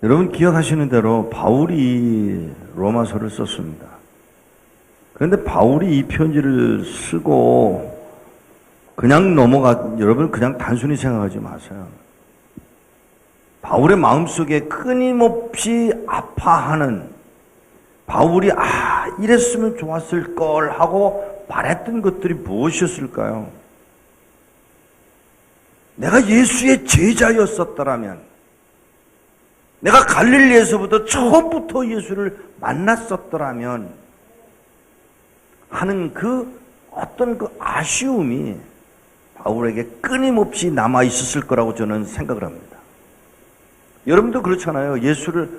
여러분 기억하시는 대로 바울이 로마서를 썼습니다. 그런데 바울이 이 편지를 쓰고 그냥 여러분 그냥 단순히 생각하지 마세요. 바울의 마음속에 끊임없이 아파하는, 바울이 이랬으면 좋았을 걸 하고 바랬던 것들이 무엇이었을까요? 내가 예수의 제자였었더라면, 내가 갈릴리에서부터 처음부터 예수를 만났었더라면 하는 어떤 아쉬움이 바울에게 끊임없이 남아 있었을 거라고 저는 생각을 합니다. 여러분도 그렇잖아요. 예수를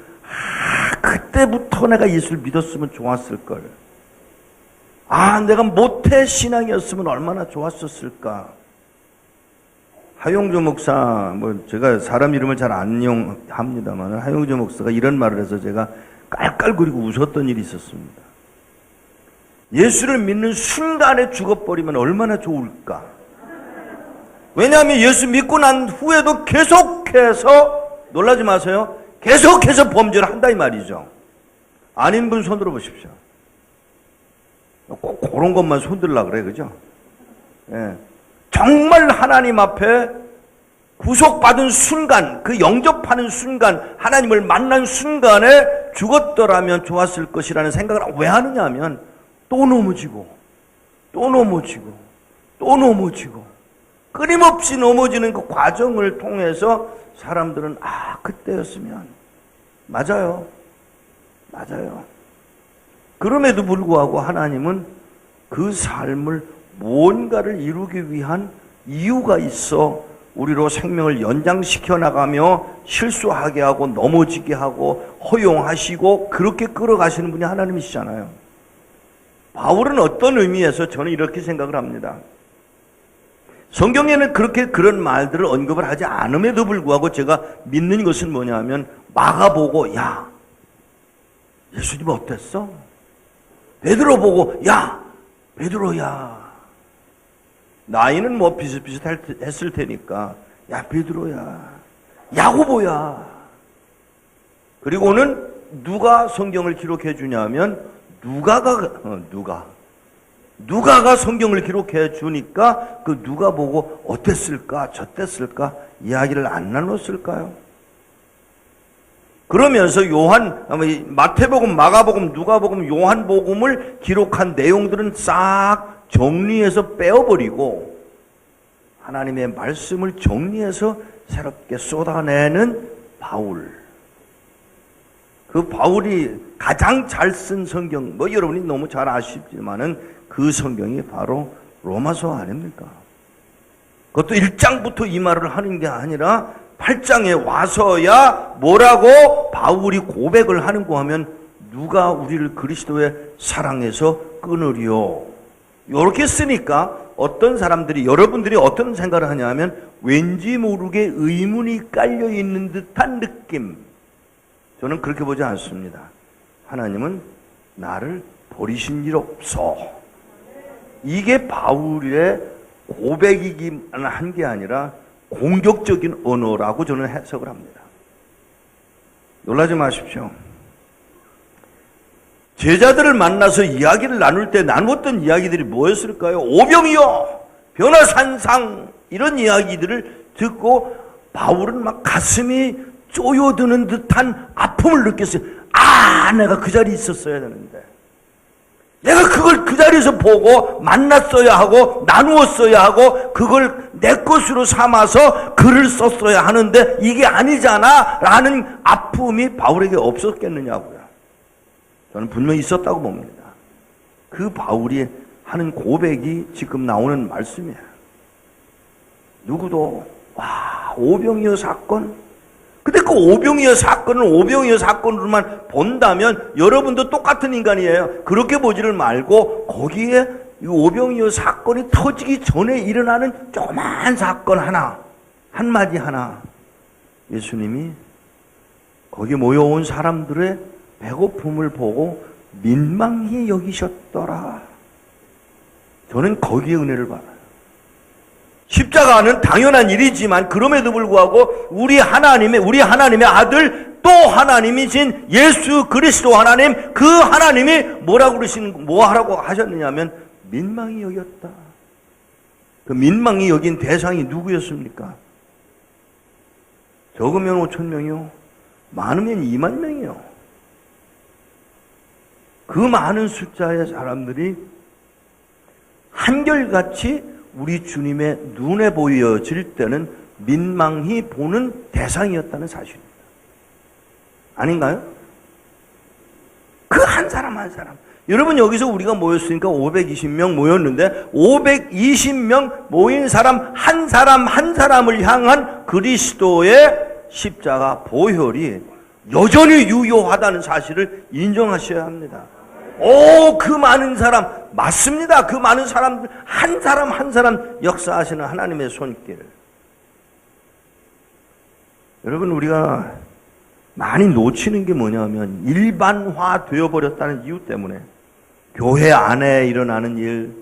그때부터 내가 예수를 믿었으면 좋았을 걸. 내가 모태 신앙이었으면 얼마나 좋았었을까. 하용조 목사, 제가 사람 이름을 잘 안 이용합니다만, 하용조 목사가 이런 말을 해서 제가 깔깔거리고 웃었던 일이 있었습니다. 예수를 믿는 순간에 죽어버리면 얼마나 좋을까. 왜냐하면 예수 믿고 난 후에도 계속해서, 놀라지 마세요, 계속해서 범죄를 한다 이 말이죠. 아닌 분 손 들어보십시오. 꼭 그런 것만 손 들라 그래, 그죠? 예. 정말 하나님 앞에 구속받은 순간, 그 영접하는 순간, 하나님을 만난 순간에 죽었더라면 좋았을 것이라는 생각을 왜 하느냐 하면, 또 넘어지고 또 넘어지고 또 넘어지고 끊임없이 넘어지는 그 과정을 통해서 사람들은 그때였으면, 맞아요. 그럼에도 불구하고 하나님은 그 삶을 무언가를 이루기 위한 이유가 있어 우리로 생명을 연장시켜 나가며 실수하게 하고 넘어지게 하고 허용하시고 그렇게 끌어가시는 분이 하나님이시잖아요. 바울은 어떤 의미에서 저는 이렇게 생각을 합니다. 성경에는 그런 말들을 언급을 하지 않음에도 불구하고 제가 믿는 것은 뭐냐면, 마가보고 야 예수님 어땠어? 베드로 보고 야 베드로야, 나이는 비슷비슷했을 테니까 야 베드로야, 야고보야. 그리고는 누가 성경을 기록해 주냐면 누가가 성경을 기록해 주니까 그 누가 보고 어땠을까 저땠을까 이야기를 안 나눴을까요? 그러면서 마태복음, 마가복음, 누가복음, 요한복음을 기록한 내용들은 싹 정리해서 빼어버리고 하나님의 말씀을 정리해서 새롭게 쏟아내는 바울. 그 바울이 가장 잘 쓴 성경, 여러분이 너무 잘 아시지만은 그 성경이 바로 로마서 아닙니까? 그것도 1장부터 이 말을 하는 게 아니라 8장에 와서야 뭐라고 바울이 고백을 하는고 하면, 누가 우리를 그리스도의 사랑에서 끊으리요. 이렇게 쓰니까 어떤 사람들이, 여러분들이 어떤 생각을 하냐면, 왠지 모르게 의문이 깔려있는 듯한 느낌. 저는 그렇게 보지 않습니다. 하나님은 나를 버리신 일 없어. 이게 바울의 고백이기만 한 게 아니라 공격적인 언어라고 저는 해석을 합니다. 놀라지 마십시오. 제자들을 만나서 이야기를 나눌 때 나누었던 이야기들이 뭐였을까요? 오병이여, 변화산상, 이런 이야기들을 듣고 바울은 막 가슴이 쪼여드는 듯한 아픔을 느꼈어요. 내가 그 자리에 있었어야 되는데, 내가 그걸 그 자리에서 보고 만났어야 하고 나누었어야 하고 그걸 내 것으로 삼아서 글을 썼어야 하는데 이게 아니잖아 라는 아픔이 바울에게 없었겠느냐고요. 저는 분명히 있었다고 봅니다. 그 바울이 하는 고백이 지금 나오는 말씀이에요. 누구도 오병이어 사건, 근데 그 오병이어 사건은 오병이어 사건으로만 본다면 여러분도 똑같은 인간이에요. 그렇게 보지를 말고 거기에 이 오병이어 사건이 터지기 전에 일어나는 조그만 사건 하나, 한마디 하나, 예수님이 거기 모여온 사람들의 배고픔을 보고 민망히 여기셨더라. 저는 거기에 은혜를 받아요. 십자가는 당연한 일이지만 그럼에도 불구하고 우리 하나님의 아들 또 하나님이신 예수 그리스도 하나님, 그 하나님이 뭐 하라고 하셨느냐면 민망히 여겼다. 그 민망히 여긴 대상이 누구였습니까? 적으면 5천 명이요, 많으면 2만 명이요. 그 많은 숫자의 사람들이 한결같이 우리 주님의 눈에 보여질 때는 민망히 보는 대상이었다는 사실입니다. 아닌가요? 그 한 사람 한 사람. 여러분, 여기서 우리가 모였으니까 520명 모였는데 520명 모인 사람 한 사람을 향한 그리스도의 십자가 보혈이 여전히 유효하다는 사실을 인정하셔야 합니다. 그 많은 사람, 맞습니다. 그 많은 사람들, 한 사람 역사하시는 하나님의 손길. 여러분, 우리가 많이 놓치는 게 뭐냐면 일반화 되어버렸다는 이유 때문에 교회 안에 일어나는 일,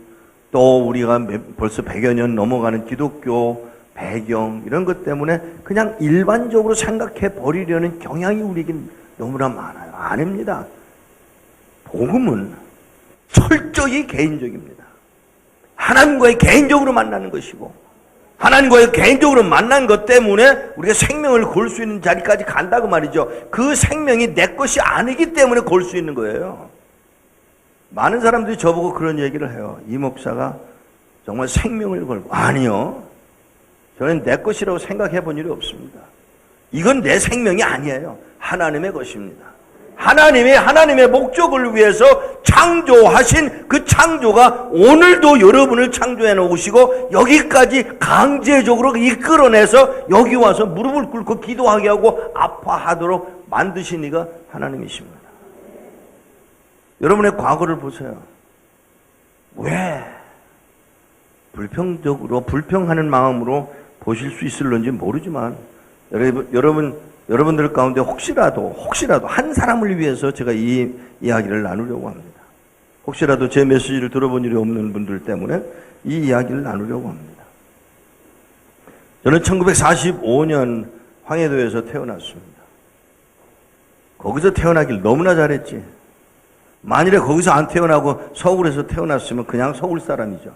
또 우리가 벌써 100여 년 넘어가는 기독교 배경, 이런 것 때문에 그냥 일반적으로 생각해 버리려는 경향이 우리에게 너무나 많아요. 아닙니다. 복음은 철저히 개인적입니다. 하나님과의 개인적으로 만나는 것이고, 하나님과의 개인적으로 만난 것 때문에 우리가 생명을 걸 수 있는 자리까지 간다고 말이죠. 그 생명이 내 것이 아니기 때문에 걸 수 있는 거예요. 많은 사람들이 저보고 그런 얘기를 해요. 이 목사가 정말 생명을 걸고. 아니요, 저는 내 것이라고 생각해 본 일이 없습니다. 이건 내 생명이 아니에요. 하나님의 것입니다. 하나님의 목적을 위해서 창조하신 그 창조가 오늘도 여러분을 창조해 놓으시고 여기까지 강제적으로 이끌어내서 여기 와서 무릎을 꿇고 기도하게 하고 아파하도록 만드신 이가 하나님이십니다. 여러분의 과거를 보세요. 왜 불평하는 마음으로 보실 수 있을런지 모르지만 여러분들 가운데 혹시라도 한 사람을 위해서 제가 이 이야기를 나누려고 합니다. 혹시라도 제 메시지를 들어본 일이 없는 분들 때문에 이 이야기를 나누려고 합니다. 저는 1945년 황해도에서 태어났습니다. 거기서 태어나길 너무나 잘했지. 만일에 거기서 안 태어나고 서울에서 태어났으면 그냥 서울 사람이죠.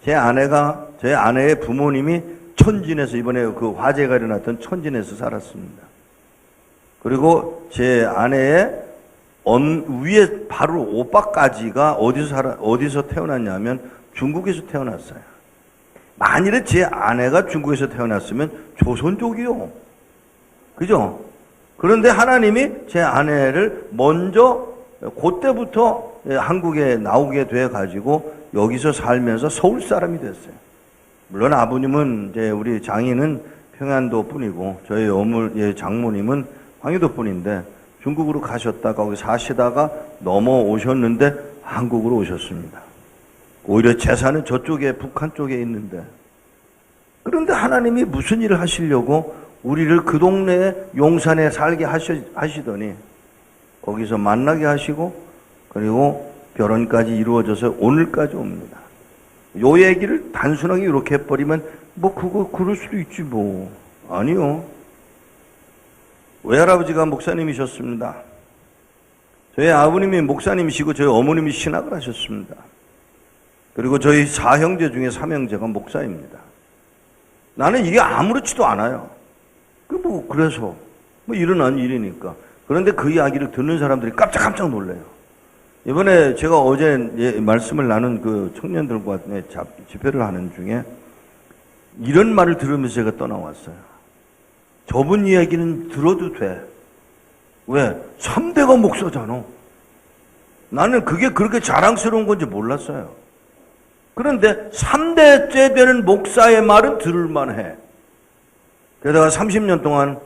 제 아내의 부모님이 천진에서, 이번에 그 화재가 일어났던 천진에서 살았습니다. 그리고 제 아내의 위에 바로 오빠까지가 어디서 태어났냐면 중국에서 태어났어요. 만일에 제 아내가 중국에서 태어났으면 조선족이요. 그죠? 그런데 하나님이 제 아내를 먼저 그때부터 한국에 나오게 돼 가지고 여기서 살면서 서울 사람이 됐어요. 물론 아버님은, 이제 우리 장인은 평안도 뿐이고 저희 장모님은 황해도 뿐인데 중국으로 가셨다가 거기 사시다가 넘어오셨는데 한국으로 오셨습니다. 오히려 재산은 저쪽에, 북한 쪽에 있는데, 그런데 하나님이 무슨 일을 하시려고 우리를 그 동네에 용산에 살게 하시더니 거기서 만나게 하시고, 그리고 결혼까지 이루어져서 오늘까지 옵니다. 요 얘기를 단순하게 이렇게 해버리면 그럴 수도 있지 뭐. 아니요. 외할아버지가 목사님이셨습니다. 저희 아버님이 목사님이시고 저희 어머님이 신학을 하셨습니다. 그리고 저희 4형제 중에 3형제가 목사입니다. 나는 이게 아무렇지도 않아요. 그래서 일어난 일이니까. 그런데 그 이야기를 듣는 사람들이 깜짝 놀래요. 이번에 제가 어제 말씀을 나눈 그 청년들과 집회를 하는 중에 이런 말을 들으면서 제가 떠나왔어요. 저분 이야기는 들어도 돼. 왜? 3대가 목사잖아. 나는 그게 그렇게 자랑스러운 건지 몰랐어요. 그런데 3대째 되는 목사의 말은 들을만해. 게다가 30년 동안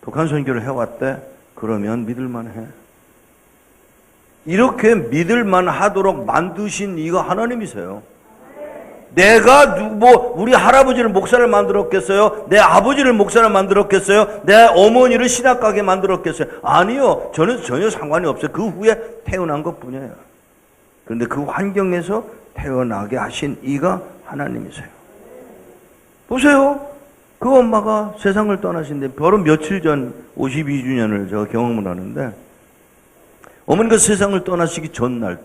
독한 선교를 해왔대. 그러면 믿을만해. 이렇게 믿을만 하도록 만드신 이가 하나님이세요. 내가 우리 할아버지를 목사를 만들었겠어요? 내 아버지를 목사를 만들었겠어요? 내 어머니를 신학가게 만들었겠어요? 아니요. 저는 전혀 상관이 없어요. 그 후에 태어난 것 뿐이에요. 그런데 그 환경에서 태어나게 하신 이가 하나님이세요. 보세요. 그 엄마가 세상을 떠나신데 바로 며칠 전 52주년을 제가 경험을 하는데 어머니가 세상을 떠나시기 전날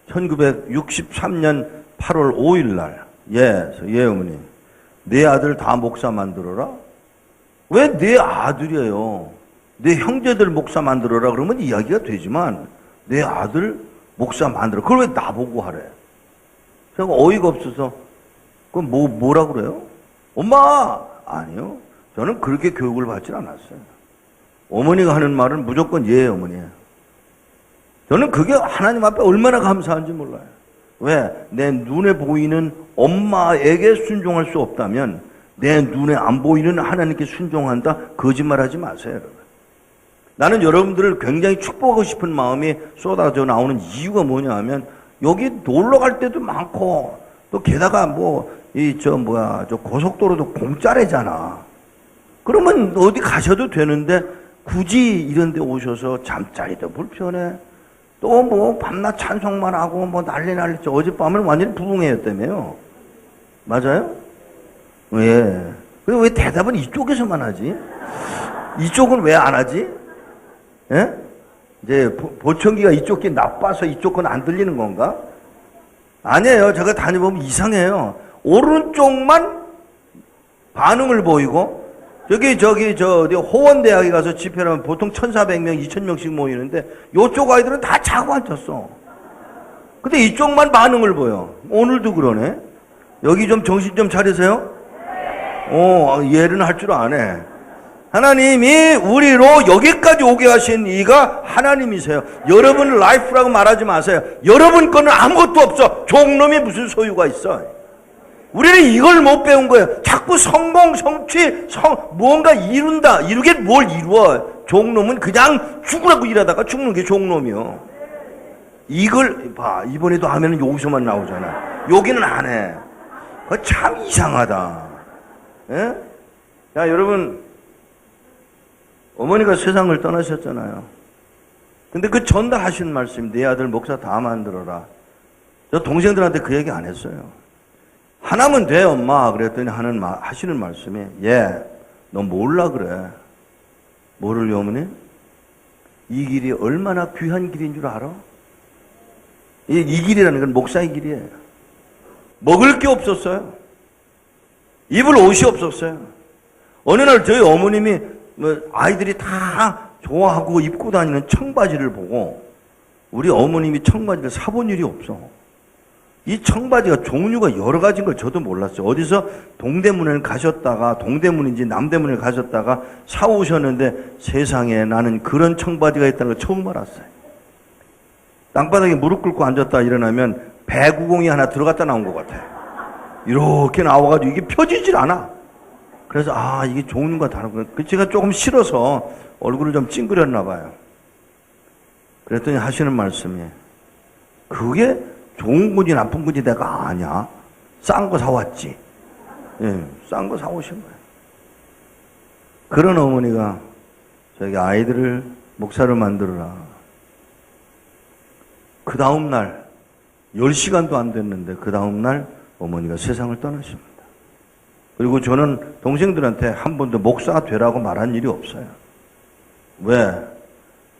1963년 8월 5일 날 예 어머니 내 아들 다 목사 만들어라? 왜 내 아들이에요? 내 형제들 목사 만들어라 그러면 이야기가 되지만 내 아들 목사 만들어 그걸 왜 나보고 하래? 제가 어이가 없어서 그건 뭐라 그래요? 엄마! 아니요. 저는 그렇게 교육을 받지 않았어요. 어머니가 하는 말은 무조건 예, 어머니예요. 저는 그게 하나님 앞에 얼마나 감사한지 몰라요. 왜? 내 눈에 보이는 엄마에게 순종할 수 없다면 내 눈에 안 보이는 하나님께 순종한다? 거짓말하지 마세요, 여러분. 나는 여러분들을 굉장히 축복하고 싶은 마음이 쏟아져 나오는 이유가 뭐냐 하면 여기 놀러 갈 때도 많고 또 게다가 저 고속도로도 공짜래잖아. 그러면 어디 가셔도 되는데 굳이 이런 데 오셔서 잠자리도 불편해. 또 밤낮 찬송만 하고 난리. 어젯밤은 완전히 부흥회였다며요. 맞아요? 예. 그리고 왜 대답은 이쪽에서만 하지? 이쪽은 왜 안 하지? 예? 이제 보청기가 이쪽 게 나빠서 이쪽 건 안 들리는 건가? 아니에요. 제가 다녀보면 이상해요. 오른쪽만 반응을 보이고 어디 호원대학에 가서 집회를 하면 보통 1,400명, 2,000명씩 모이는데 이쪽 아이들은 다 자고 앉았어. 근데 이쪽만 반응을 보여. 오늘도 그러네. 여기 좀 정신 좀 차리세요. 얘는 할 줄 아네. 하나님이 우리로 여기까지 오게 하신 이가 하나님이세요. 여러분 라이프라고 말하지 마세요. 여러분 거는 아무것도 없어. 종놈이 무슨 소유가 있어. 우리는 이걸 못 배운 거예요. 자꾸 성공, 성취, 무언가 이룬다. 이루게 뭘 이루어. 종놈은 그냥 죽으라고 일하다가 죽는 게 종놈이요. 이걸 봐. 이번에도 하면은 여기서만 나오잖아. 여기는 안 해. 참 이상하다. 예? 자, 여러분 어머니가 세상을 떠나셨잖아요. 근데 그 전달하신 말씀, 내 아들 목사 다 만들어라. 저 동생들한테 그 얘기 안 했어요. 하나면 돼, 엄마. 그랬더니 하시는 말씀이, 너 몰라 그래. 뭐를 어머니? 이 길이 얼마나 귀한 길인 줄 알아? 이 길이라는 건 목사의 길이에요. 먹을 게 없었어요. 입을 옷이 없었어요. 어느 날 저희 어머님이 아이들이 다 좋아하고 입고 다니는 청바지를 보고 우리 어머님이 청바지를 사본 일이 없어. 이 청바지가 종류가 여러 가지인 걸 저도 몰랐어요. 어디서 동대문을 가셨다가 동대문인지 남대문을 가셨다가 사오셨는데 세상에 나는 그런 청바지가 있다는 걸 처음 알았어요. 땅바닥에 무릎 꿇고 앉았다 일어나면 배구공이 하나 들어갔다 나온 것 같아요. 이렇게 나와가지고 이게 펴지질 않아. 그래서 이게 종류가 다르구나. 제가 조금 싫어서 얼굴을 좀 찡그렸나 봐요. 그랬더니 하시는 말씀이 그게 좋은 건지 나쁜 건지 내가 아냐? 싼 거 사왔지. 예, 싼 거 사오신 거예요. 그런 어머니가 저기 아이들을 목사를 만들어라. 그 다음날 10시간도 안 됐는데 그 다음날 어머니가 세상을 떠나십니다. 그리고 저는 동생들한테 한 번도 목사가 되라고 말한 일이 없어요. 왜?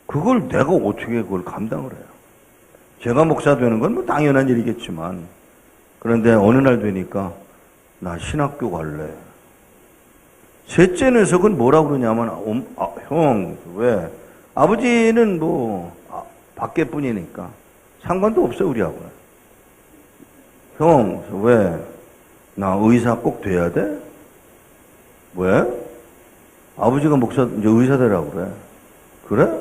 그걸 내가 어떻게 그걸 감당을 해요? 제가 목사 되는 건 당연한 일이겠지만 그런데 어느 날 되니까 나 신학교 갈래. 셋째 녀석은 뭐라고 그러냐면 형, 왜? 아버지는 밖에 뿐이니까 상관도 없어요, 우리하고는. 형, 왜? 나 의사 꼭 돼야 돼? 왜? 아버지가 목사, 이제 의사 되라고 그래. 그래?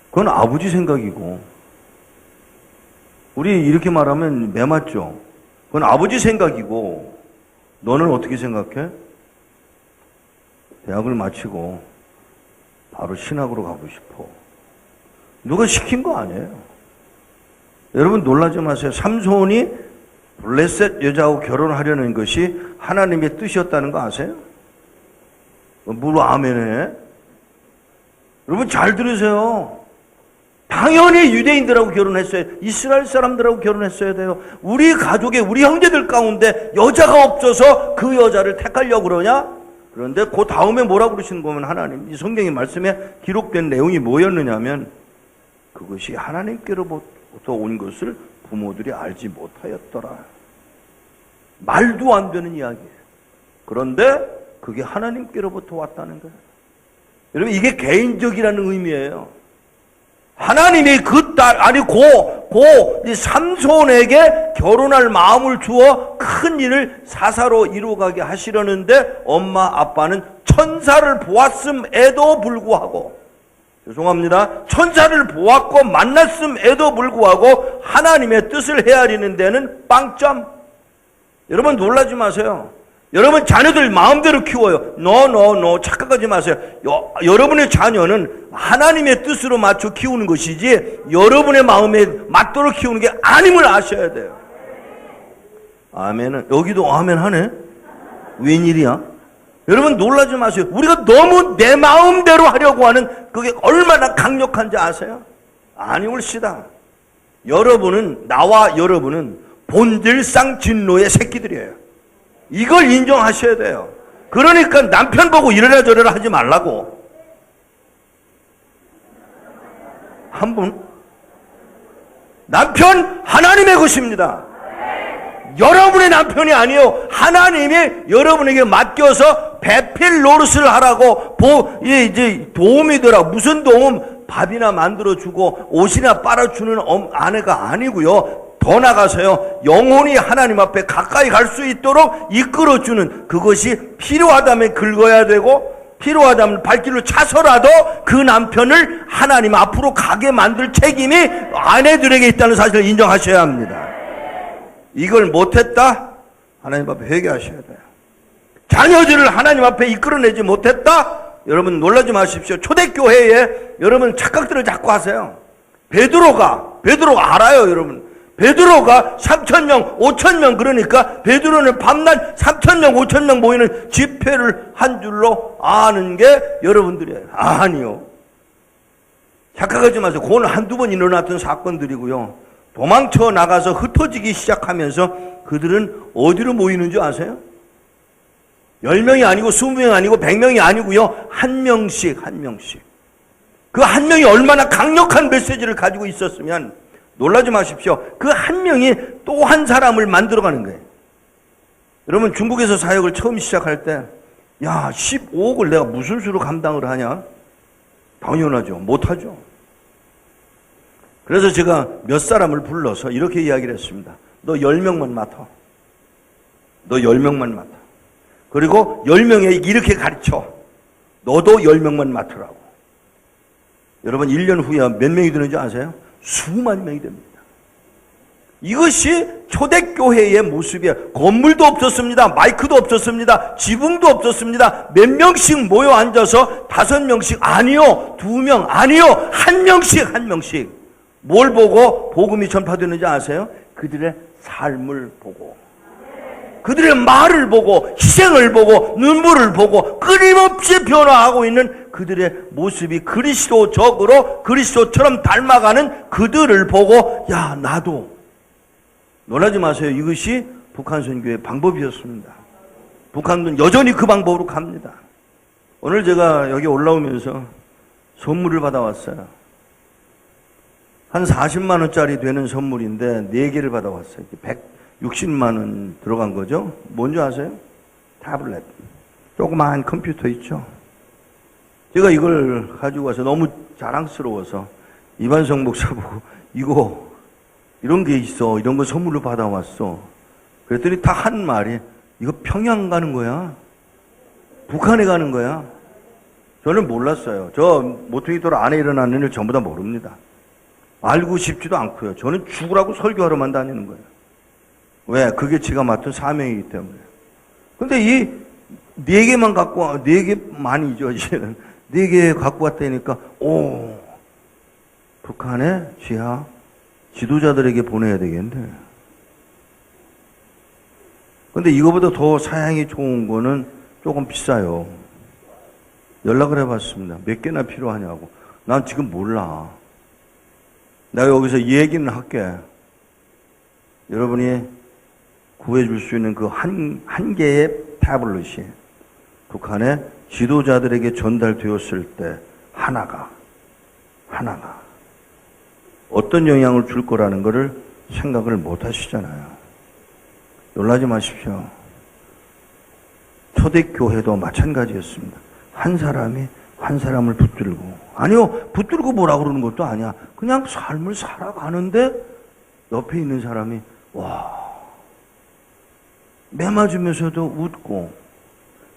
그건 아버지 생각이고. 우리 이렇게 말하면 매맞죠? 그건 아버지 생각이고, 너는 어떻게 생각해? 대학을 마치고 바로 신학으로 가고 싶어. 누가 시킨 거 아니에요. 여러분 놀라지 마세요. 삼손이 블레셋 여자하고 결혼하려는 것이 하나님의 뜻이었다는 거 아세요? 뭘 아멘해? 여러분 잘 들으세요. 당연히 유대인들하고 결혼했어요. 이스라엘 사람들하고 결혼했어야 돼요. 우리 가족의 우리 형제들 가운데 여자가 없어서 그 여자를 택하려고 그러냐? 그런데 그 다음에 뭐라고 그러시는 거면 하나님, 이 성경의 말씀에 기록된 내용이 뭐였느냐면 그것이 하나님께로부터 온 것을 부모들이 알지 못하였더라. 말도 안 되는 이야기예요. 그런데 그게 하나님께로부터 왔다는 거예요. 여러분, 이게 개인적이라는 의미예요. 하나님이 그 딸, 아니, 이 삼손에게 결혼할 마음을 주어 큰 일을 사사로 이루어가게 하시려는데 엄마, 아빠는 천사를 보았음에도 불구하고, 죄송합니다. 천사를 보았고 만났음에도 불구하고 하나님의 뜻을 헤아리는 데는 빵점. 여러분, 놀라지 마세요. 여러분 자녀들 마음대로 키워요. No. 착각하지 마세요. 여러분의 자녀는 하나님의 뜻으로 맞춰 키우는 것이지 여러분의 마음에 맞도록 키우는 게 아님을 아셔야 돼요. 아멘은, 여기도 아멘 하네. 웬일이야? 여러분 놀라지 마세요. 우리가 너무 내 마음대로 하려고 하는 그게 얼마나 강력한지 아세요? 아니올시다. 나와 여러분은 본질상 진노의 새끼들이에요. 이걸 인정하셔야 돼요. 그러니까 남편 보고 이래라 저래라 하지 말라고. 한 분, 남편 하나님의 것입니다. 여러분의 남편이 아니요, 하나님이 여러분에게 맡겨서 배필 노릇을 하라고 이제 도움이 되라. 무슨 도움? 밥이나 만들어주고 옷이나 빨아주는 아내가 아니고요. 더 나가서요, 영혼이 하나님 앞에 가까이 갈 수 있도록 이끌어주는, 그것이 필요하다면 긁어야 되고 필요하다면 발길로 차서라도 그 남편을 하나님 앞으로 가게 만들 책임이 아내들에게 있다는 사실을 인정하셔야 합니다. 이걸 못했다? 하나님 앞에 회개하셔야 돼요. 자녀들을 하나님 앞에 이끌어내지 못했다? 여러분 놀라지 마십시오. 초대교회에 여러분 착각들을 자꾸 하세요. 베드로가 알아요, 여러분. 베드로가 3,000명, 5,000명, 그러니까 베드로는 밤낮 3,000명, 5,000명 모이는 집회를 한 줄로 아는 게 여러분들이에요. 아니요. 착각하지 마세요. 그건 한두 번 일어났던 사건들이고요. 도망쳐 나가서 흩어지기 시작하면서 그들은 어디로 모이는 줄 아세요? 10명이 아니고 20명이 아니고 100명이 아니고요. 한 명씩. 그 한 명이 얼마나 강력한 메시지를 가지고 있었으면, 놀라지 마십시오. 그 한 명이 또 한 사람을 만들어가는 거예요. 여러분, 중국에서 사역을 처음 시작할 때, 15억을 내가 무슨 수로 감당을 하냐? 당연하죠. 못하죠. 그래서 제가 몇 사람을 불러서 이렇게 이야기를 했습니다. 너 10명만 맡아. 너 10명만 맡아. 그리고 10명에 이렇게 가르쳐. 너도 10명만 맡으라고. 여러분, 1년 후에 몇 명이 되는지 아세요? 수만 명이 됩니다. 이것이 초대교회의 모습이에요. 건물도 없었습니다. 마이크도 없었습니다. 지붕도 없었습니다. 몇 명씩 모여 앉아서 5명씩, 아니요, 2명, 아니요, 1명씩. 뭘 보고 복음이 전파되는지 아세요? 그들의 삶을 보고, 그들의 말을 보고, 희생을 보고, 눈물을 보고, 끊임없이 변화하고 있는 그들의 모습이 그리스도적으로, 그리스도처럼 닮아가는 그들을 보고, 나도. 놀라지 마세요. 이것이 북한 선교의 방법이었습니다. 북한은 여전히 그 방법으로 갑니다. 오늘 제가 여기 올라오면서 선물을 받아왔어요. 한 40만 원짜리 되는 선물인데 4개를 받아왔어요. 160만 원 들어간 거죠. 뭔지 아세요? 타블렛. 조그마한 컴퓨터 있죠. 제가 이걸 가지고 와서 너무 자랑스러워서 이반성 목사 보고, 이런 게 있어. 이런 거 선물로 받아왔어. 그랬더니 다 한 말이, 이거 평양 가는 거야? 북한에 가는 거야? 저는 몰랐어요. 저 모퉁이돌 안에 일어나는 일 전부 다 모릅니다. 알고 싶지도 않고요. 저는 죽으라고 설교하러만 다니는 거예요. 왜? 그게 제가 맡은 사명이기 때문에. 근데 이 4개만 갖고 4개만이죠, 이제는. 4개 갖고 왔다니까, 북한의 지하 지도자들에게 보내야 되겠는데. 근데 이거보다 더 사양이 좋은 거는 조금 비싸요. 연락을 해봤습니다. 몇 개나 필요하냐고. 난 지금 몰라. 내가 여기서 이 얘기는 할게. 여러분이 구해줄 수 있는 그 한 개의 태블릿이 북한의 지도자들에게 전달되었을 때 하나가 어떤 영향을 줄 거라는 것을 생각을 못 하시잖아요. 놀라지 마십시오. 초대교회도 마찬가지였습니다. 한 사람이 한 사람을 붙들고, 아니요, 붙들고 뭐라 그러는 것도 아니야. 그냥 삶을 살아가는데 옆에 있는 사람이 매 맞으면서도 웃고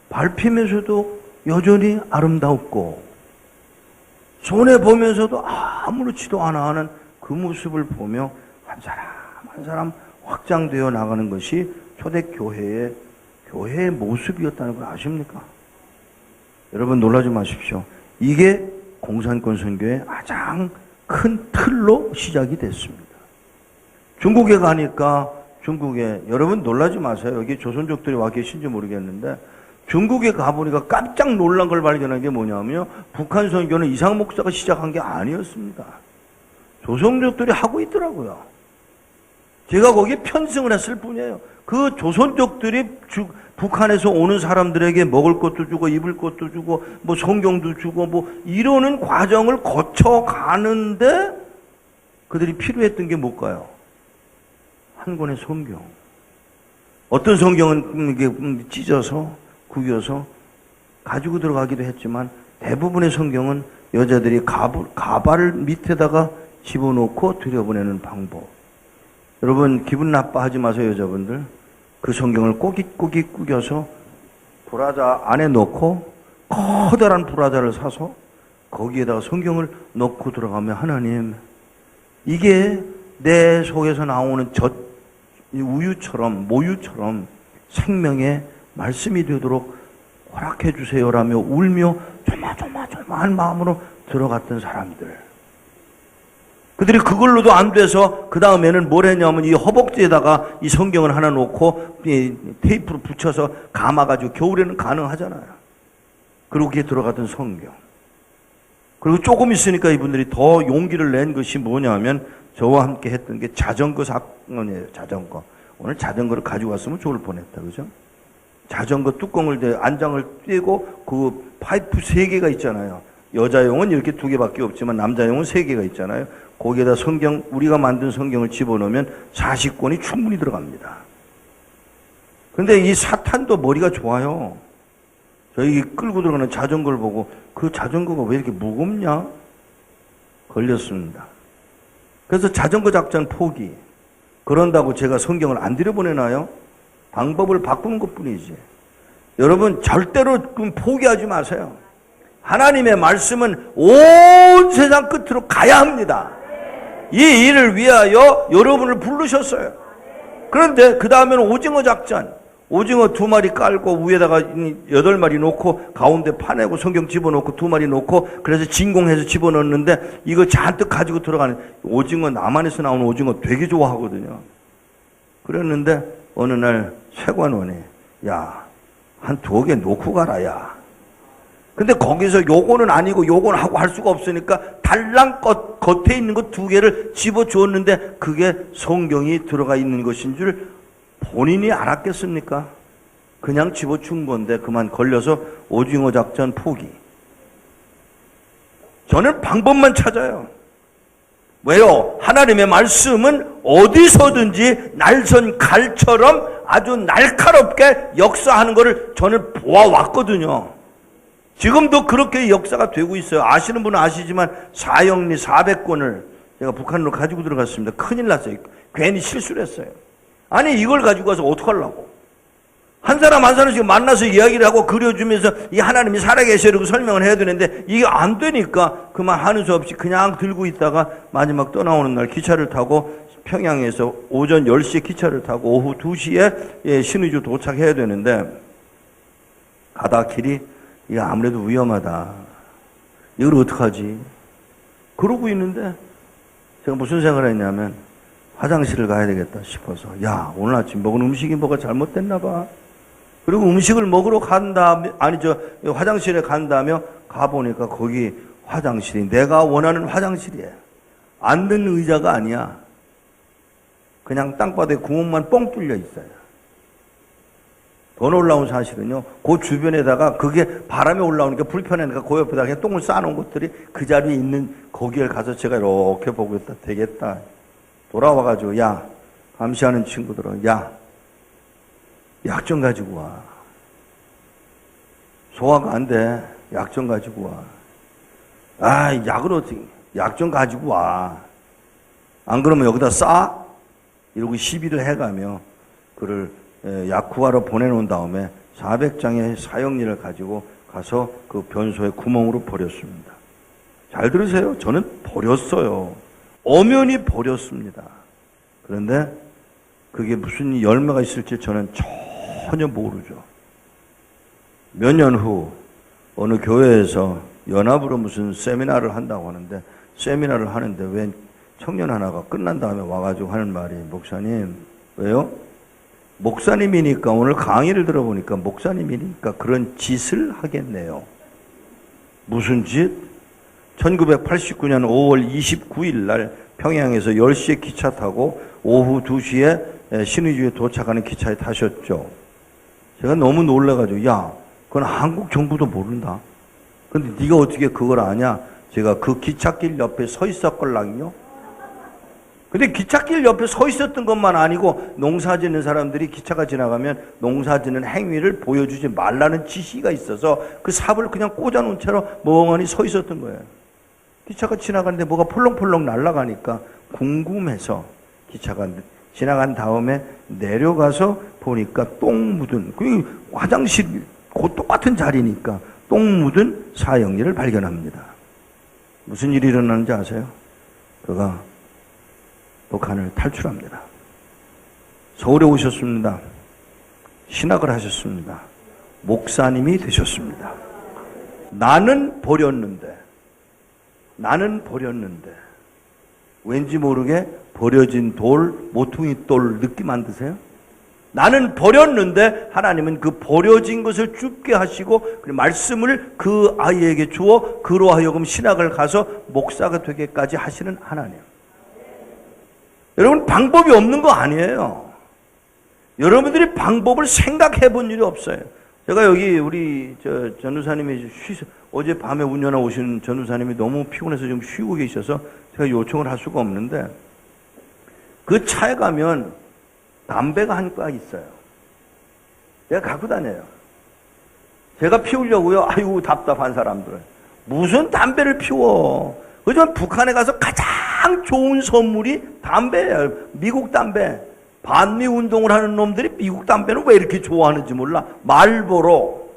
밟히면서도 여전히 아름답고 손해보면서도 아무렇지도 않아 하는 그 모습을 보며 한 사람 한 사람 확장되어 나가는 것이 초대교회의 모습이었다는 걸 아십니까? 여러분 놀라지 마십시오. 이게 공산권 선교의 가장 큰 틀로 시작이 됐습니다. 중국에 가니까 여러분 놀라지 마세요. 여기 조선족들이 와 계신지 모르겠는데 중국에 가보니까 깜짝 놀란 걸 발견한 게 뭐냐면 북한 선교는 이상 목사가 시작한 게 아니었습니다. 조선족들이 하고 있더라고요. 제가 거기에 편승을 했을 뿐이에요. 그 조선족들이 북한에서 오는 사람들에게 먹을 것도 주고 입을 것도 주고 뭐 성경도 주고 뭐 이러는 과정을 거쳐가는데 그들이 필요했던 게 뭘까요? 한 권의 성경. 어떤 성경은 이게 찢어서 구겨서 가지고 들어가기도 했지만 대부분의 성경은 여자들이 가발을 밑에다가 집어넣고 들여보내는 방법. 여러분 기분 나빠하지 마세요. 여자분들. 그 성경을 꼬깃꼬깃 구겨서 브라자 안에 넣고 커다란 브라자를 사서 거기에다가 성경을 넣고 들어가면 하나님 이게 내 속에서 나오는 우유처럼 모유처럼 생명의 말씀이 되도록 허락해 주세요라며 울며 조마조마한 마음으로 들어갔던 사람들. 그들이 그걸로도 안 돼서 그 다음에는 뭘 했냐면 이 허벅지에다가 이 성경을 하나 놓고 테이프로 붙여서 감아가지고 겨울에는 가능하잖아요. 그리고 그게 들어갔던 성경. 그리고 조금 있으니까 이분들이 더 용기를 낸 것이 뭐냐면 저와 함께 했던 게 자전거 사건이에요. 자전거. 오늘 자전거를 가지고 왔으면 좋을 뻔했다. 그죠? 자전거 뚜껑을 안장을 떼고 그 파이프 3개가 있잖아요. 여자용은 이렇게 2개밖에 없지만 남자용은 3개가 있잖아요. 거기에다 성경, 우리가 만든 성경을 집어넣으면 40권이 충분히 들어갑니다. 근데 이 사탄도 머리가 좋아요. 저희 끌고 들어가는 자전거를 보고 그 자전거가 왜 이렇게 무겁냐? 걸렸습니다. 그래서 자전거 작전 포기. 그런다고 제가 성경을 안 들여보내나요? 방법을 바꾸는 것뿐이지. 여러분 절대로 포기하지 마세요. 하나님의 말씀은 온 세상 끝으로 가야 합니다. 이 일을 위하여 여러분을 부르셨어요. 그런데 그 다음에는 오징어 작전. 오징어 2마리 깔고 위에다가 8마리 놓고 가운데 파내고 성경 집어넣고 2마리 놓고 그래서 진공해서 집어넣는데 이거 잔뜩 가지고 들어가는 오징어, 남한에서 나오는 오징어 되게 좋아하거든요. 그랬는데 어느 날 세관원이 야, 한 2개 놓고 가라 야. 근데 거기서 요거는 아니고 요건 하고 할 수가 없으니까 달랑 겉에 있는 거 2개를 집어주었는데 그게 성경이 들어가 있는 것인 줄 본인이 알았겠습니까? 그냥 집어준 건데 그만 걸려서 오징어 작전 포기. 저는 방법만 찾아요. 왜요? 하나님의 말씀은 어디서든지 날선 칼처럼 아주 날카롭게 역사하는 것을 저는 보아왔거든요. 지금도 그렇게 역사가 되고 있어요. 아시는 분은 아시지만 사형리 400권을 제가 북한으로 가지고 들어갔습니다. 큰일 났어요. 괜히 실수를 했어요. 아니 이걸 가지고 가서 어떡하려고. 한 사람 한 사람씩 만나서 이야기를 하고 그려주면서 이 하나님이 살아계시라고 설명을 해야 되는데 이게 안 되니까 그만 하는 수 없이 그냥 들고 있다가 마지막 떠나오는 날 기차를 타고 평양에서 오전 10시에 기차를 타고 오후 2시에 신의주 도착해야 되는데 가다 길이 이게 아무래도 위험하다. 이걸 어떡하지? 그러고 있는데 제가 무슨 생각을 했냐면 화장실을 가야 되겠다 싶어서 야 오늘 아침 먹은 음식이 뭐가 잘못됐나 봐. 그리고 음식을 먹으러 화장실에 간다며 가보니까 거기 화장실이 내가 원하는 화장실이에요. 앉는 의자가 아니야. 그냥 땅바닥에 구멍만 뻥 뚫려 있어요. 더 놀라운 사실은요, 그 주변에다가 그게 바람에 올라오니까 불편하니까 그 옆에다가 그냥 똥을 쌓아놓은 것들이 그 자리에 있는 거기를 가서 제가 이렇게 보고 있다. 되겠다. 돌아와가지고, 야, 감시하는 친구들은, 야, 약 좀 가지고 와. 소화가 안 돼. 약 좀 가지고 와. 아, 약을 어떻게, 약 좀 가지고 와. 안 그러면 여기다 싸? 이러고 시비를 해가며 그를 약 구하러 보내놓은 다음에 400장의 사형리를 가지고 가서 그 변소의 구멍으로 버렸습니다. 잘 들으세요. 저는 버렸어요. 엄연히 버렸습니다. 그런데 그게 무슨 열매가 있을지 저는 전혀 모르죠. 몇 년 후 어느 교회에서 연합으로 무슨 세미나를 한다고 하는데, 세미나를 하는데 왜 청년 하나가 끝난 다음에 와가지고 하는 말이, 목사님, 왜요? 목사님이니까, 오늘 강의를 들어보니까 목사님이니까 그런 짓을 하겠네요. 무슨 짓? 1989년 5월 29일 날 평양에서 10시에 기차 타고 오후 2시에 신의주에 도착하는 기차에 타셨죠. 제가 너무 놀라가지고, 야, 그건 한국 정부도 모른다. 근데 네가 어떻게 그걸 아냐? 제가 그 기찻길 옆에 서 있었걸랑요. 근데 기찻길 옆에 서 있었던 것만 아니고, 농사 짓는 사람들이 기차가 지나가면 농사 짓는 행위를 보여주지 말라는 지시가 있어서 그 삽을 그냥 꽂아놓은 채로 멍하니 서 있었던 거예요. 기차가 지나가는데 뭐가 폴렁폴렁 날아가니까 궁금해서 기차가 지나간 다음에 내려가서 보니까 똥 묻은, 그 화장실 그 똑같은 자리니까 똥 묻은 사형리를 발견합니다. 무슨 일이 일어나는지 아세요? 그가 북한을 탈출합니다. 서울에 오셨습니다. 신학을 하셨습니다. 목사님이 되셨습니다. 나는 버렸는데 왠지 모르게 버려진 돌, 모퉁이 돌 느낌 안 드세요? 나는 버렸는데 하나님은 그 버려진 것을 줍게 하시고 그 말씀을 그 아이에게 주어 그로 하여금 신학을 가서 목사가 되게까지 하시는 하나님. 여러분, 방법이 없는 거 아니에요. 여러분들이 방법을 생각해 본 일이 없어요. 제가 여기 우리 전도사님이 어제 밤에 운전하 오신 전도사님이 너무 피곤해서 좀 쉬고 계셔서 제가 요청을 할 수가 없는데, 그 차에 가면 담배가 한 가 있어요. 내가 갖고 다녀요. 제가 피우려고요. 아이고 답답한 사람들은. 무슨 담배를 피워. 그지만 북한에 가서 가장 좋은 선물이 담배예요. 미국 담배. 반미 운동을 하는 놈들이 미국 담배는 왜 이렇게 좋아하는지 몰라. 말보로.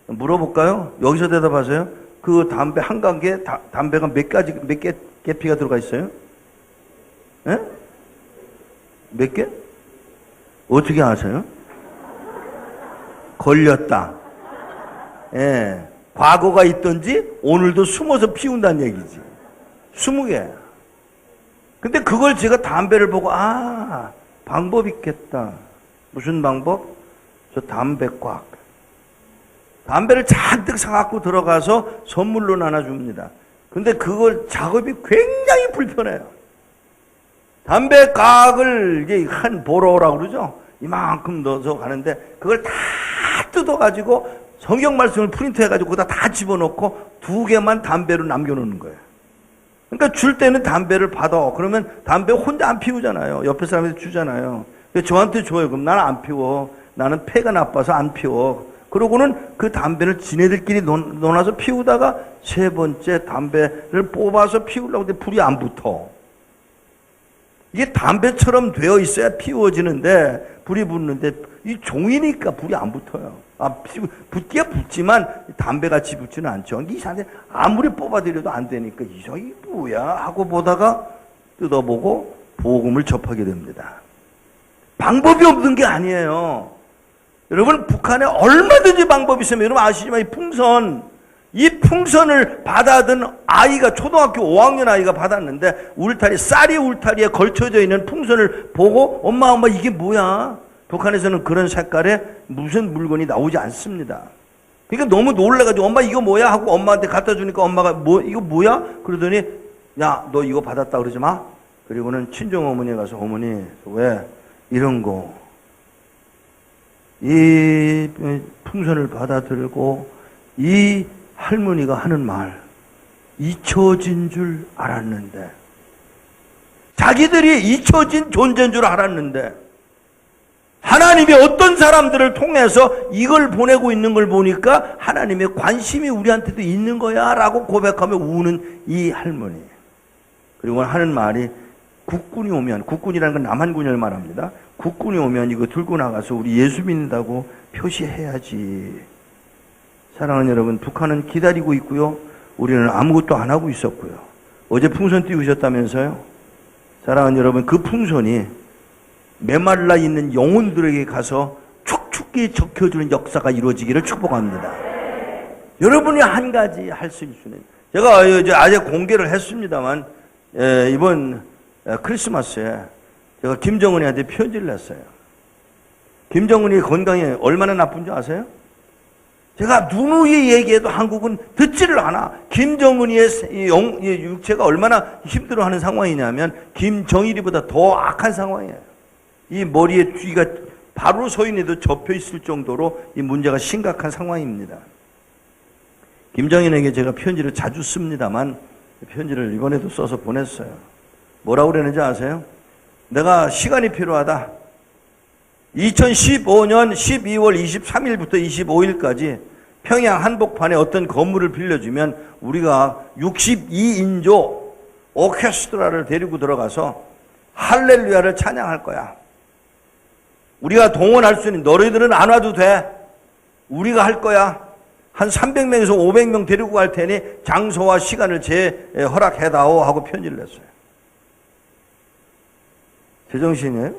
물어볼까요? 여기서 대답하세요. 그 담배 한 가게에 담배가 몇 개 계피가 들어가 있어요? 예? 몇 개? 어떻게 아세요? 걸렸다. 예. 과거가 있든지 오늘도 숨어서 피운다는 얘기지. 20개. 근데 그걸 제가 담배를 보고, 아, 방법 있겠다. 무슨 방법? 저 담배 꽉. 담배를 잔뜩 사갖고 들어가서 선물로 나눠줍니다. 근데 그걸 작업이 굉장히 불편해요. 담배 깍을 이제 한 보로라고 그러죠? 이만큼 넣어서 가는데 그걸 다 뜯어가지고 성경 말씀을 프린트해가지고 거기다 다 집어넣고 2개만 담배로 남겨놓는 거예요. 그러니까 줄 때는 담배를 받아. 그러면 담배 혼자 안 피우잖아요. 옆에 사람한테 주잖아요. 저한테 줘요. 그럼 나는 안 피워. 나는 폐가 나빠서 안 피워. 그러고는 그 담배를 지네들끼리 논아서 피우다가 세 번째 담배를 뽑아서 피우려고 하는데 불이 안 붙어. 이게 담배처럼 되어 있어야 피워지는데 불이 붙는데 이 종이니까 불이 안 붙어요. 붙기야 붙지만 담배같이 붙지는 않죠. 이상한데 아무리 뽑아들여도 안 되니까 이게 뭐야 하고 보다가 뜯어보고 복음을 접하게 됩니다. 방법이 없는 게 아니에요. 여러분, 북한에 얼마든지 방법이 있으면 여러분 아시지만 이 풍선을 받아든 아이가 초등학교 5학년 아이가 받았는데 쌀이 울타리에 걸쳐져 있는 풍선을 보고 엄마 이게 뭐야? 북한에서는 그런 색깔의 무슨 물건이 나오지 않습니다. 그러니까 너무 놀라가지고 엄마 이거 뭐야? 하고 엄마한테 갖다 주니까 엄마가 이거 뭐야? 그러더니 야, 너 이거 받았다 그러지 마. 그리고는 친정 어머니에 가서 어머니 왜 이런 거 이 풍선을 받아들고 이 할머니가 하는 말, 잊혀진 줄 알았는데, 자기들이 잊혀진 존재인 줄 알았는데 하나님이 어떤 사람들을 통해서 이걸 보내고 있는 걸 보니까 하나님의 관심이 우리한테도 있는 거야 라고 고백하며 우는 이 할머니. 그리고 하는 말이, 국군이 오면, 국군이라는 건 남한군을 말합니다. 국군이 오면 이거 들고 나가서 우리 예수 믿는다고 표시해야지. 사랑하는 여러분, 북한은 기다리고 있고요, 우리는 아무것도 안 하고 있었고요. 어제 풍선 띄우셨다면서요? 사랑하는 여러분, 그 풍선이 메말라 있는 영혼들에게 가서 축축히 적혀주는 역사가 이루어지기를 축복합니다. 여러분이 한 가지 할 수 있는, 제가 이제 아직 공개를 했습니다만, 이번 크리스마스에 제가 김정은이한테 편지를 냈어요. 김정은이 건강이 얼마나 나쁜지 아세요? 제가 누누이 얘기해도 한국은 듣지를 않아. 김정은이의 육체가 얼마나 힘들어하는 상황이냐면 김정일이보다 더 악한 상황이에요. 이 머리에 뒤가 바로 서인에도 접혀 있을 정도로 이 문제가 심각한 상황입니다. 김정인에게 제가 편지를 자주 씁니다만 편지를 이번에도 써서 보냈어요. 뭐라고 그랬는지 아세요? 내가 시간이 필요하다. 2015년 12월 23일부터 25일까지 평양 한복판에 어떤 건물을 빌려주면 우리가 62인조 오케스트라를 데리고 들어가서 할렐루야를 찬양할 거야. 우리가 동원할 수 있는, 너희들은 안 와도 돼. 우리가 할 거야. 한 300명에서 500명 데리고 갈 테니 장소와 시간을 허락해다오 하고 편지를 냈어요. 제정신이에요?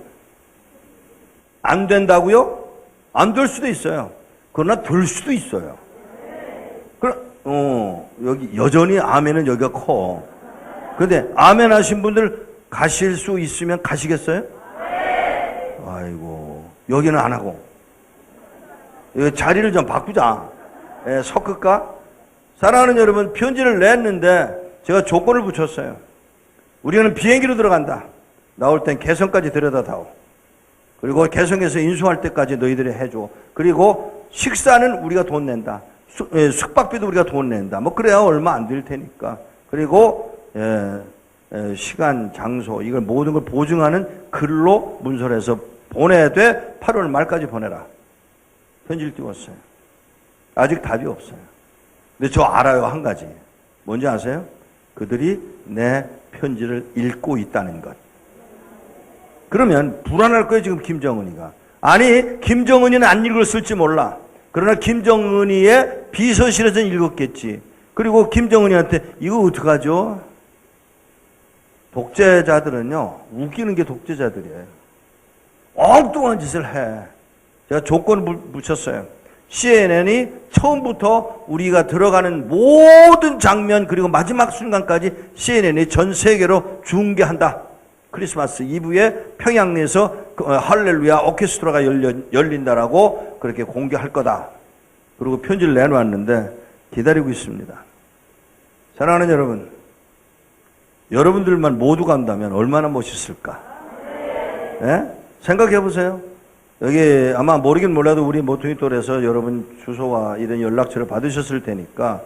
안 된다고요? 안 될 수도 있어요. 그러나 될 수도 있어요. 여기 여전히 아멘은 여기가 커. 그런데 아멘 하신 분들 가실 수 있으면 가시겠어요? 아이고, 여기는 안 하고. 여기 자리를 좀 바꾸자. 섞을까? 사랑하는 여러분, 편지를 냈는데 제가 조건을 붙였어요. 우리는 비행기로 들어간다. 나올 땐 개성까지 데려다다오. 그리고 개성에서 인수할 때까지 너희들이 해줘. 그리고 식사는 우리가 돈 낸다. 숙박비도 우리가 돈 낸다. 뭐 그래야 얼마 안 될 테니까. 그리고 시간, 장소, 이걸 모든 걸 보증하는 글로 문서해서 보내되 8월 말까지 보내라. 편지를 띄웠어요. 아직 답이 없어요. 근데 저 알아요, 한 가지. 뭔지 아세요? 그들이 내 편지를 읽고 있다는 것. 그러면 불안할 거예요, 지금 김정은이가. 아니, 김정은이는 안 읽었을지 몰라. 그러나 김정은이의 비서실에서는 읽었겠지. 그리고 김정은이한테 이거 어떡하죠? 독재자들은요, 웃기는 게 독재자들이에요. 엉뚱한 짓을 해. 제가 조건을 붙였어요. CNN이 처음부터 우리가 들어가는 모든 장면 그리고 마지막 순간까지 CNN이 전 세계로 중계한다. 크리스마스 이브에 평양에서 할렐루야 오케스트라가 열린다라고 그렇게 공개할 거다. 그리고 편지를 내놓았는데 기다리고 있습니다. 사랑하는 여러분, 여러분들만 모두 간다면 얼마나 멋있을까? 네? 생각해 보세요. 여기 아마 모르긴 몰라도 우리 모퉁이 돌에서 여러분 주소와 이런 연락처를 받으셨을 테니까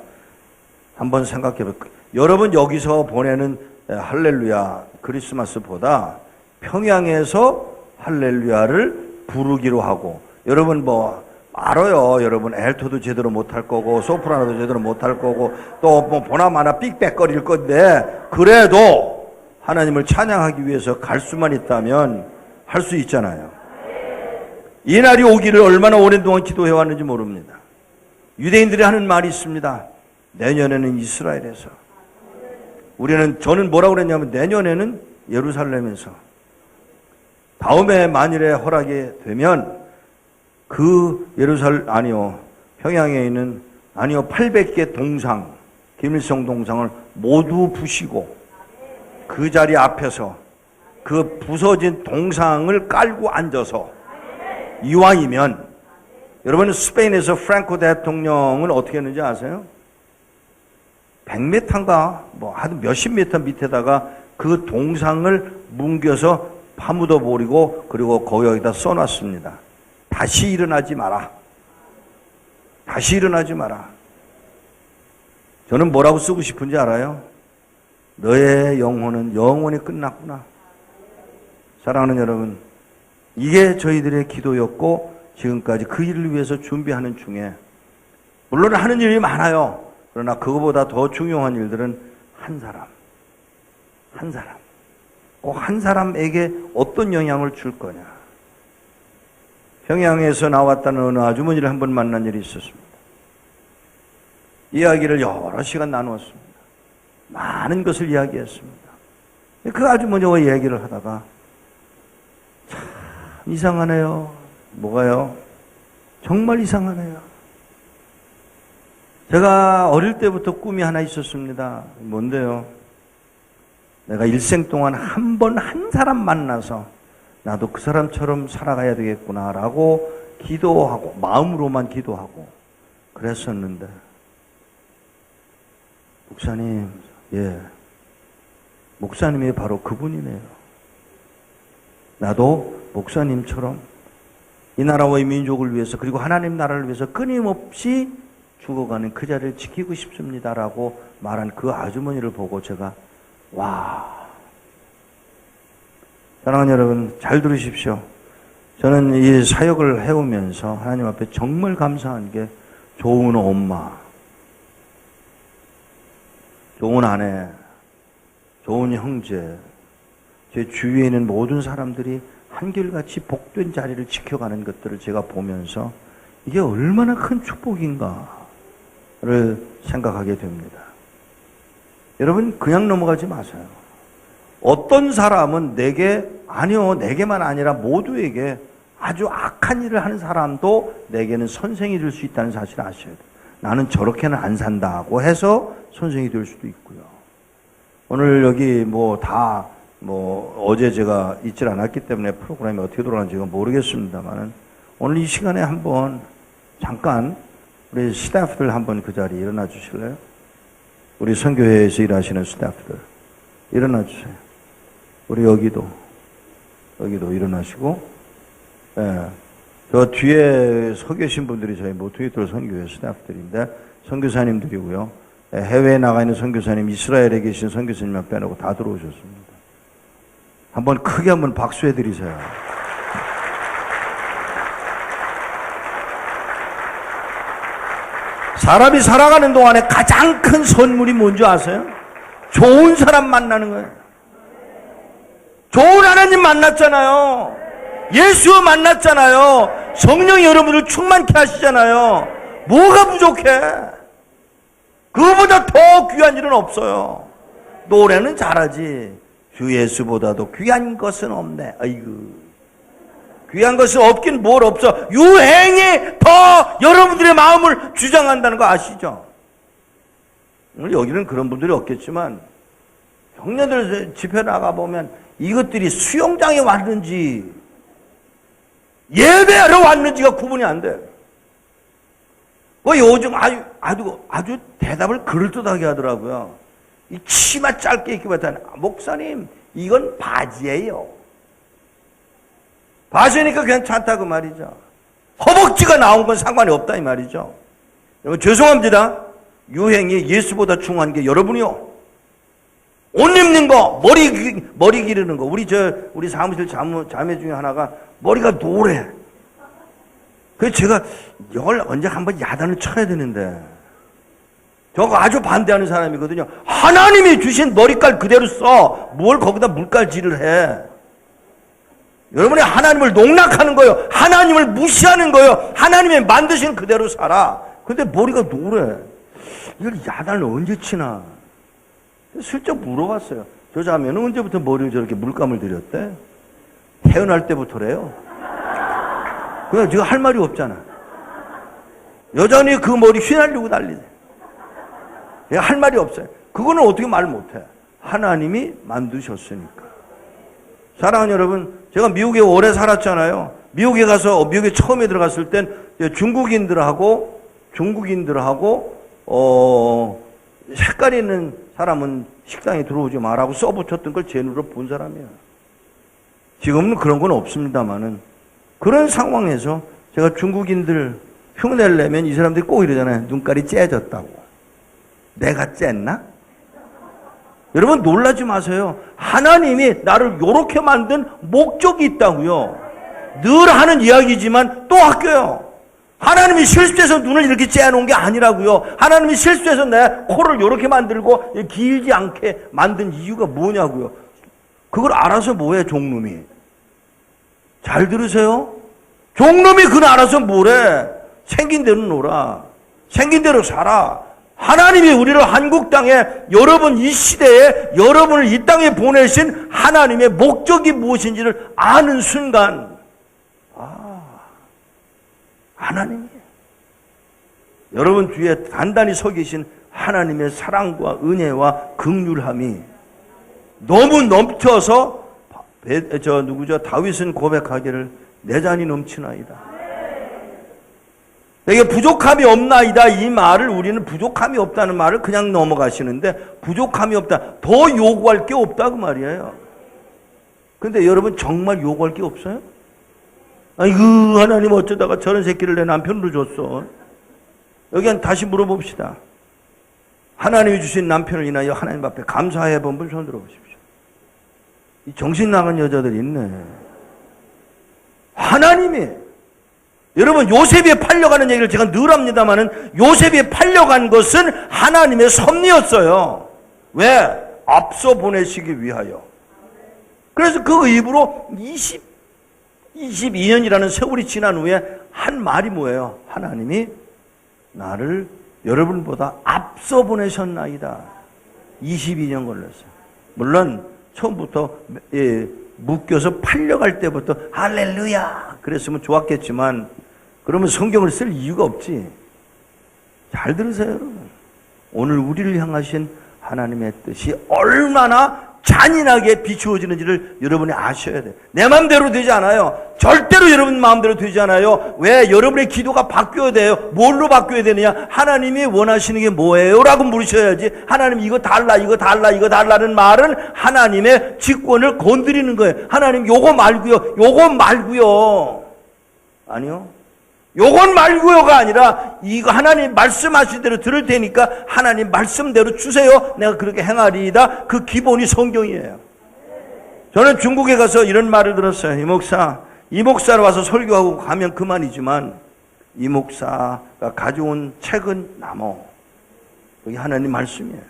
한번 생각해 볼게요. 여러분 여기서 보내는 할렐루야 크리스마스보다 평양에서 할렐루야를 부르기로 하고, 여러분 뭐 알아요. 여러분 엘토도 제대로 못할 거고 소프라노도 제대로 못할 거고 또 뭐 보나마나 삑빽거릴 건데 그래도 하나님을 찬양하기 위해서 갈 수만 있다면 할 수 있잖아요. 이 날이 오기를 얼마나 오랜 동안 기도해 왔는지 모릅니다. 유대인들이 하는 말이 있습니다. 내년에는 이스라엘에서. 저는 뭐라고 그랬냐면 내년에는 예루살렘에서. 다음에 만일에 허락이 되면 평양에 있는 800개 동상, 김일성 동상을 모두 부시고 그 자리 앞에서 그 부서진 동상을 깔고 앉아서, 이왕이면, 여러분 스페인에서 프랑코 대통령은 어떻게 했는지 아세요? 100m인가 하여튼 몇십 미터 밑에다가 그 동상을 뭉겨서 파묻어 버리고 그리고 거기다 써놨습니다. 다시 일어나지 마라. 다시 일어나지 마라. 저는 뭐라고 쓰고 싶은지 알아요? 너의 영혼은 영원히 끝났구나. 사랑하는 여러분, 이게 저희들의 기도였고 지금까지 그 일을 위해서 준비하는 중에 물론 하는 일이 많아요. 그러나 그거보다 더 중요한 일들은 한 사람, 꼭 한 사람에게 어떤 영향을 줄 거냐. 평양에서 나왔다는 어느 아주머니를 한번 만난 일이 있었습니다. 이야기를 여러 시간 나누었습니다. 많은 것을 이야기했습니다. 그 아주머니와 이야기를 하다가 참 이상하네요. 뭐가요? 정말 이상하네요. 제가 어릴 때부터 꿈이 하나 있었습니다. 뭔데요? 내가 일생 동안 한 번 한 사람 만나서 나도 그 사람처럼 살아가야 되겠구나라고 기도하고 마음으로만 기도하고 그랬었는데 목사님, 목사님이 바로 그분이네요. 나도 목사님처럼 이 나라와 이 민족을 위해서 그리고 하나님 나라를 위해서 끊임없이 죽어가는 그 자리를 지키고 싶습니다라고 말한 그 아주머니를 보고 제가 와. 사랑하는 여러분, 잘 들으십시오. 저는 이 사역을 해오면서 하나님 앞에 정말 감사한 게 좋은 엄마, 좋은 아내, 좋은 형제, 제 주위에 있는 모든 사람들이 한결같이 복된 자리를 지켜가는 것들을 제가 보면서 이게 얼마나 큰 축복인가를 생각하게 됩니다. 여러분 그냥 넘어가지 마세요. 어떤 사람은 내게만 아니라 모두에게 아주 악한 일을 하는 사람도 내게는 선생이 될 수 있다는 사실을 아셔야 돼요. 나는 저렇게는 안 산다고 해서 선생이 될 수도 있고요. 오늘 여기 어제 제가 있질 않았기 때문에 프로그램이 어떻게 돌아가는지 모르겠습니다만 오늘 이 시간에 한번 잠깐 우리 스태프들 한번 그 자리에 일어나 주실래요? 우리 선교회에서 일하시는 스태프들 일어나 주세요. 우리 여기도 일어나시고, 저 뒤에 서 계신 분들이 저희 모퉁이돌 선교회 스태프들인데 선교사님들이고요. 해외에 나가 있는 선교사님, 이스라엘에 계신 선교사님만 빼놓고 다 들어오셨습니다. 한번 크게 한번 박수해 드리세요. 사람이 살아가는 동안에 가장 큰 선물이 뭔지 아세요? 좋은 사람 만나는 거예요. 좋은 하나님 만났잖아요. 예수 만났잖아요. 성령이 여러분을 충만케 하시잖아요. 뭐가 부족해? 그거보다 더 귀한 일은 없어요. 노래는 잘하지. 주 예수보다도 귀한 것은 없네. 아이고. 귀한 것은 없긴 뭘 없어. 유행이 더 여러분들의 마음을 주장한다는 거 아시죠? 오늘 여기는 그런 분들이 없겠지만 청년들 집회 나가보면 이것들이 수영장에 왔는지 예배하러 왔는지가 구분이 안 돼. 요즘 아주 대답을 그럴듯하게 하더라고요. 이 치마 짧게 입고 봤더니 목사님 이건 바지예요. 바지니까 괜찮다고 말이죠. 허벅지가 나온 건 상관이 없다 이 말이죠. 여러분 죄송합니다. 유행이 예수보다 중요한 게 여러분이요. 옷 입는 거, 머리 기르는 거. 우리 사무실 자매 중에 하나가 머리가 노래. 그래서 제가 이걸 언제 한번 야단을 쳐야 되는데 저거 아주 반대하는 사람이거든요. 하나님이 주신 머리깔 그대로 써. 뭘 거기다 물깔질을 해. 여러분이 하나님을 농락하는 거예요. 하나님을 무시하는 거예요. 하나님이 만드신 그대로 살아. 근데 머리가 노래. 이걸 야단을 언제 치나. 슬쩍 물어봤어요. 저 자매는 언제부터 머리를 저렇게 물감을 들였대? 태어날 때부터래요. 그냥 제가 할 말이 없잖아. 여전히 그 머리 휘날리고 난리네. 할 말이 없어요. 그거는 어떻게 말 못해. 하나님이 만드셨으니까. 사랑하는 여러분, 제가 미국에 오래 살았잖아요. 미국에 처음에 들어갔을 땐 중국인들하고 색깔 있는 사람은 식당에 들어오지 마라고 써붙였던 걸 제 눈으로 본 사람이야. 지금은 그런 건 없습니다만은 그런 상황에서 제가 중국인들 흉내를 내면 이 사람들이 꼭 이러잖아요. 눈깔이 째졌다고. 내가 쨌나? 여러분 놀라지 마세요. 하나님이 나를 요렇게 만든 목적이 있다고요. 늘 하는 이야기지만 또 할게요. 하나님이 실수해서 눈을 이렇게 째놓은 게 아니라고요. 하나님이 실수해서 내 코를 요렇게 만들고 길지 않게 만든 이유가 뭐냐고요. 그걸 알아서 뭐해 종놈이. 잘 들으세요. 종놈이 그걸 알아서 뭐래. 생긴 대로 놀아. 생긴 대로 살아. 하나님이 우리를 한국 땅에 여러분 이 시대에 여러분을 이 땅에 보내신 하나님의 목적이 무엇인지를 아는 순간 하나님이에요. 여러분 뒤에 단단히 서 계신 하나님의 사랑과 은혜와 긍휼함이 너무 넘쳐서 다윗은 고백하기를 내 잔이 넘치나이다. 내게 부족함이 없나이다. 이 말을 우리는 부족함이 없다는 말을 그냥 넘어가시는데 부족함이 없다. 더 요구할 게 없다 그 말이에요. 근데 여러분 정말 요구할 게 없어요? 아이고 하나님 어쩌다가 저런 새끼를 내 남편으로 줬어. 여기 다시 물어봅시다. 하나님이 주신 남편을 인하여 하나님 앞에 감사해 본 분 손 들어보십시오. 이 정신 나간 여자들이 있네. 하나님이 여러분 요셉이 팔려가는 얘기를 제가 늘 합니다마는 요셉이 팔려간 것은 하나님의 섭리였어요. 왜? 앞서 보내시기 위하여. 그래서 그 입으로 22년이라는 세월이 지난 후에 한 말이 뭐예요? 하나님이 나를 여러분보다 앞서 보내셨나이다. 22년 걸렸어요. 물론 처음부터 묶여서 팔려갈 때부터 할렐루야 그랬으면 좋았겠지만 그러면 성경을 쓸 이유가 없지. 잘 들으세요 여러분. 오늘 우리를 향하신 하나님의 뜻이 얼마나 잔인하게 비추어지는지를 여러분이 아셔야 돼요. 내 마음대로 되지 않아요. 절대로 여러분 마음대로 되지 않아요. 왜? 여러분의 기도가 바뀌어야 돼요. 뭘로 바뀌어야 되느냐? 하나님이 원하시는 게 뭐예요? 라고 물으셔야지. 하나님 이거 달라 이거 달라 이거 달라는 말은 하나님의 직권을 건드리는 거예요. 하나님 요거 말고요 요거 말고요. 아니요. 요건 말고요가 아니라 이거 하나님 말씀하신 대로 들을 테니까 하나님 말씀대로 주세요. 내가 그렇게 행하리이다. 그 기본이 성경이에요. 저는 중국에 가서 이런 말을 들었어요. 이 목사로 와서 설교하고 가면 그만이지만 이 목사가 가져온 책은 남어. 여기 하나님 말씀이에요.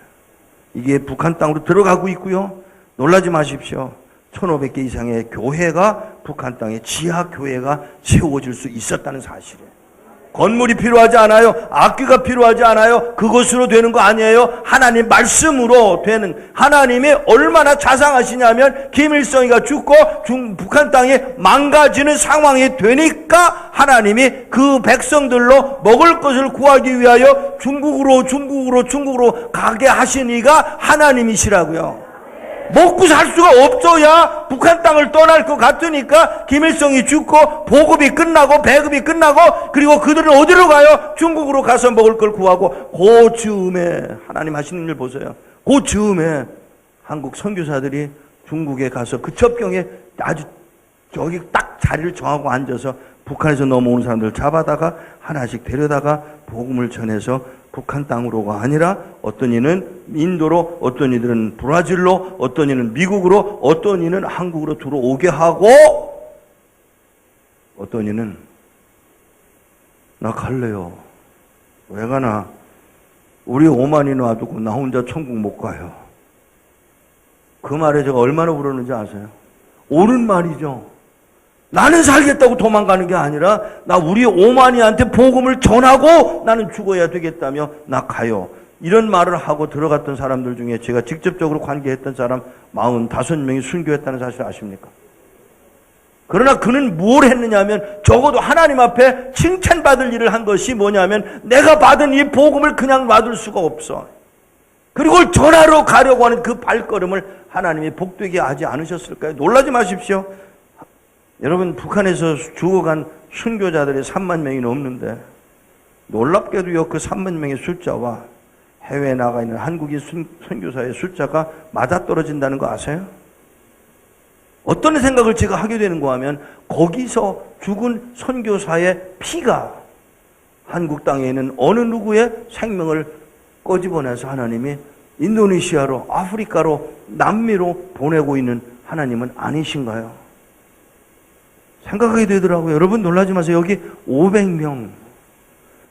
이게 북한 땅으로 들어가고 있고요. 놀라지 마십시오. 1500개 이상의 교회가 북한 땅에 지하교회가 세워질 수 있었다는 사실이에요. 건물이 필요하지 않아요. 악기가 필요하지 않아요. 그것으로 되는 거 아니에요. 하나님 말씀으로 되는. 하나님이 얼마나 자상하시냐면 김일성이가 죽고 북한 땅이 망가지는 상황이 되니까 하나님이 그 백성들로 먹을 것을 구하기 위하여 중국으로 가게 하신 이가 하나님이시라고요. 먹고 살 수가 없어야 북한 땅을 떠날 것 같으니까 김일성이 죽고 보급이 끝나고 배급이 끝나고 그리고 그들은 어디로 가요? 중국으로 가서 먹을 걸 구하고 그 즈음에 하나님 하시는 일 보세요. 그 즈음에 한국 선교사들이 중국에 가서 그 접경에 아주 저기 딱 자리를 정하고 앉아서 북한에서 넘어오는 사람들을 잡아다가 하나씩 데려다가 복음을 전해서 북한 땅으로가 아니라 어떤 이는 인도로, 어떤 이들은 브라질로, 어떤 이는 미국으로, 어떤 이는 한국으로 들어오게 하고 어떤 이는 나 갈래요. 왜 가나? 우리 5만이 놔두고 나 혼자 천국 못 가요. 그 말에 제가 얼마나 울었는지 아세요? 옳은 말이죠. 나는 살겠다고 도망가는 게 아니라 나 우리 5만이한테 복음을 전하고 나는 죽어야 되겠다며 나 가요. 이런 말을 하고 들어갔던 사람들 중에 제가 직접적으로 관계했던 사람 45명이 순교했다는 사실 아십니까? 그러나 그는 뭘 했느냐면 적어도 하나님 앞에 칭찬받을 일을 한 것이 뭐냐면 내가 받은 이 복음을 그냥 놔둘 수가 없어. 그리고 전하러 가려고 하는 그 발걸음을 하나님이 복되게 하지 않으셨을까요? 놀라지 마십시오. 여러분 북한에서 죽어간 순교자들이 3만 명이 넘는데 놀랍게도요 그 3만 명의 숫자와 해외에 나가 있는 한국인 선교사의 숫자가 맞아떨어진다는 거 아세요? 어떤 생각을 제가 하게 되는가 하면 거기서 죽은 선교사의 피가 한국 땅에 있는 어느 누구의 생명을 꺼집어내서 하나님이 인도네시아로, 아프리카로, 남미로 보내고 있는 하나님은 아니신가요? 생각하게 되더라고요. 여러분 놀라지 마세요. 여기 500명,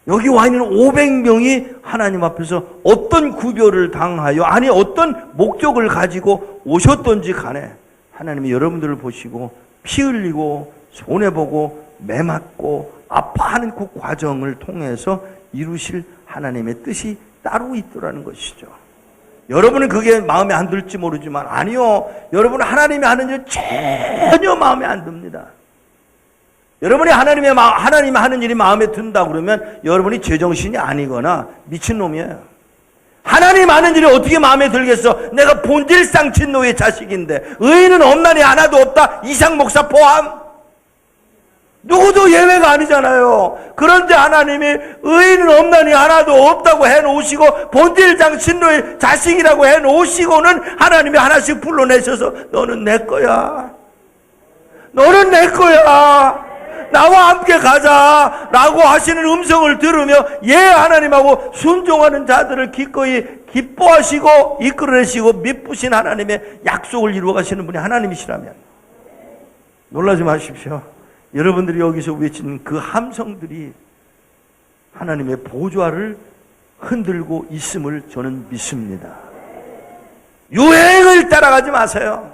여기 와 있는 500명이 하나님 앞에서 어떤 구별을 당하여, 아니 어떤 목적을 가지고 오셨던지 간에 하나님이 여러분들을 보시고 피 흘리고 손해보고 매 맞고 아파하는 그 과정을 통해서 이루실 하나님의 뜻이 따로 있더라는 것이죠. 여러분은 그게 마음에 안 들지 모르지만 아니요, 여러분은 하나님이 하는 일 전혀 마음에 안 듭니다. 여러분이 하나님이 하는 일이 마음에 든다 그러면 여러분이 제정신이 아니거나 미친놈이에요. 하나님 하는 일이 어떻게 마음에 들겠어? 내가 본질상 진노의 자식인데 의인은 없나니 하나도 없다. 이상 목사 포함. 누구도 예외가 아니잖아요. 그런데 하나님이 의인은 없나니 하나도 없다고 해놓으시고 본질상 진노의 자식이라고 해놓으시고는 하나님이 하나씩 불러내셔서 너는 내 거야. 너는 내 거야. 나와 함께 가자 라고 하시는 음성을 들으며 예 하나님하고 순종하는 자들을 기꺼이 기뻐하시고 이끌어내시고 미쁘신 하나님의 약속을 이루어 가시는 분이 하나님이시라면 놀라지 마십시오. 여러분들이 여기서 외치는 그 함성들이 하나님의 보좌를 흔들고 있음을 저는 믿습니다. 유행을 따라가지 마세요.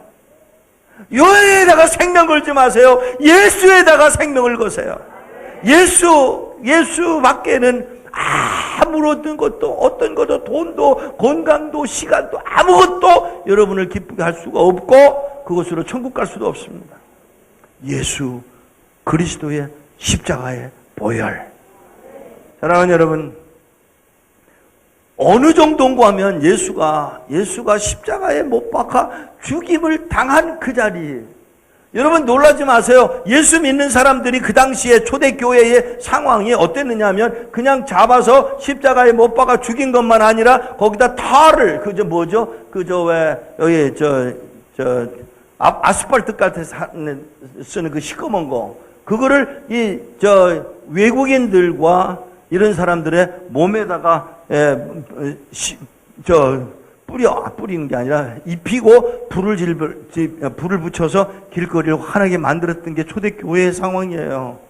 유행에다가 생명 걸지 마세요. 예수에다가 생명을 거세요. 예수 밖에는 아무런 것도, 어떤 것도, 돈도, 건강도, 시간도, 아무것도 여러분을 기쁘게 할 수가 없고 그것으로 천국 갈 수도 없습니다. 예수 그리스도의 십자가의 보혈. 사랑하는 여러분, 어느 정도인가 하면 예수가 십자가에 못 박아 죽임을 당한 그 자리. 여러분 놀라지 마세요. 예수 믿는 사람들이 그 당시에 초대교회의 상황이 어땠느냐 하면 그냥 잡아서 십자가에 못 박아 죽인 것만 아니라 거기다 탈을, 아스팔트 같은 쓰는 그 시꺼먼 거, 그거를 외국인들과 이런 사람들의 몸에다가 뿌리는 게 아니라 입히고 불을 붙여서 길거리를 환하게 만들었던 게 초대교회의 상황이에요.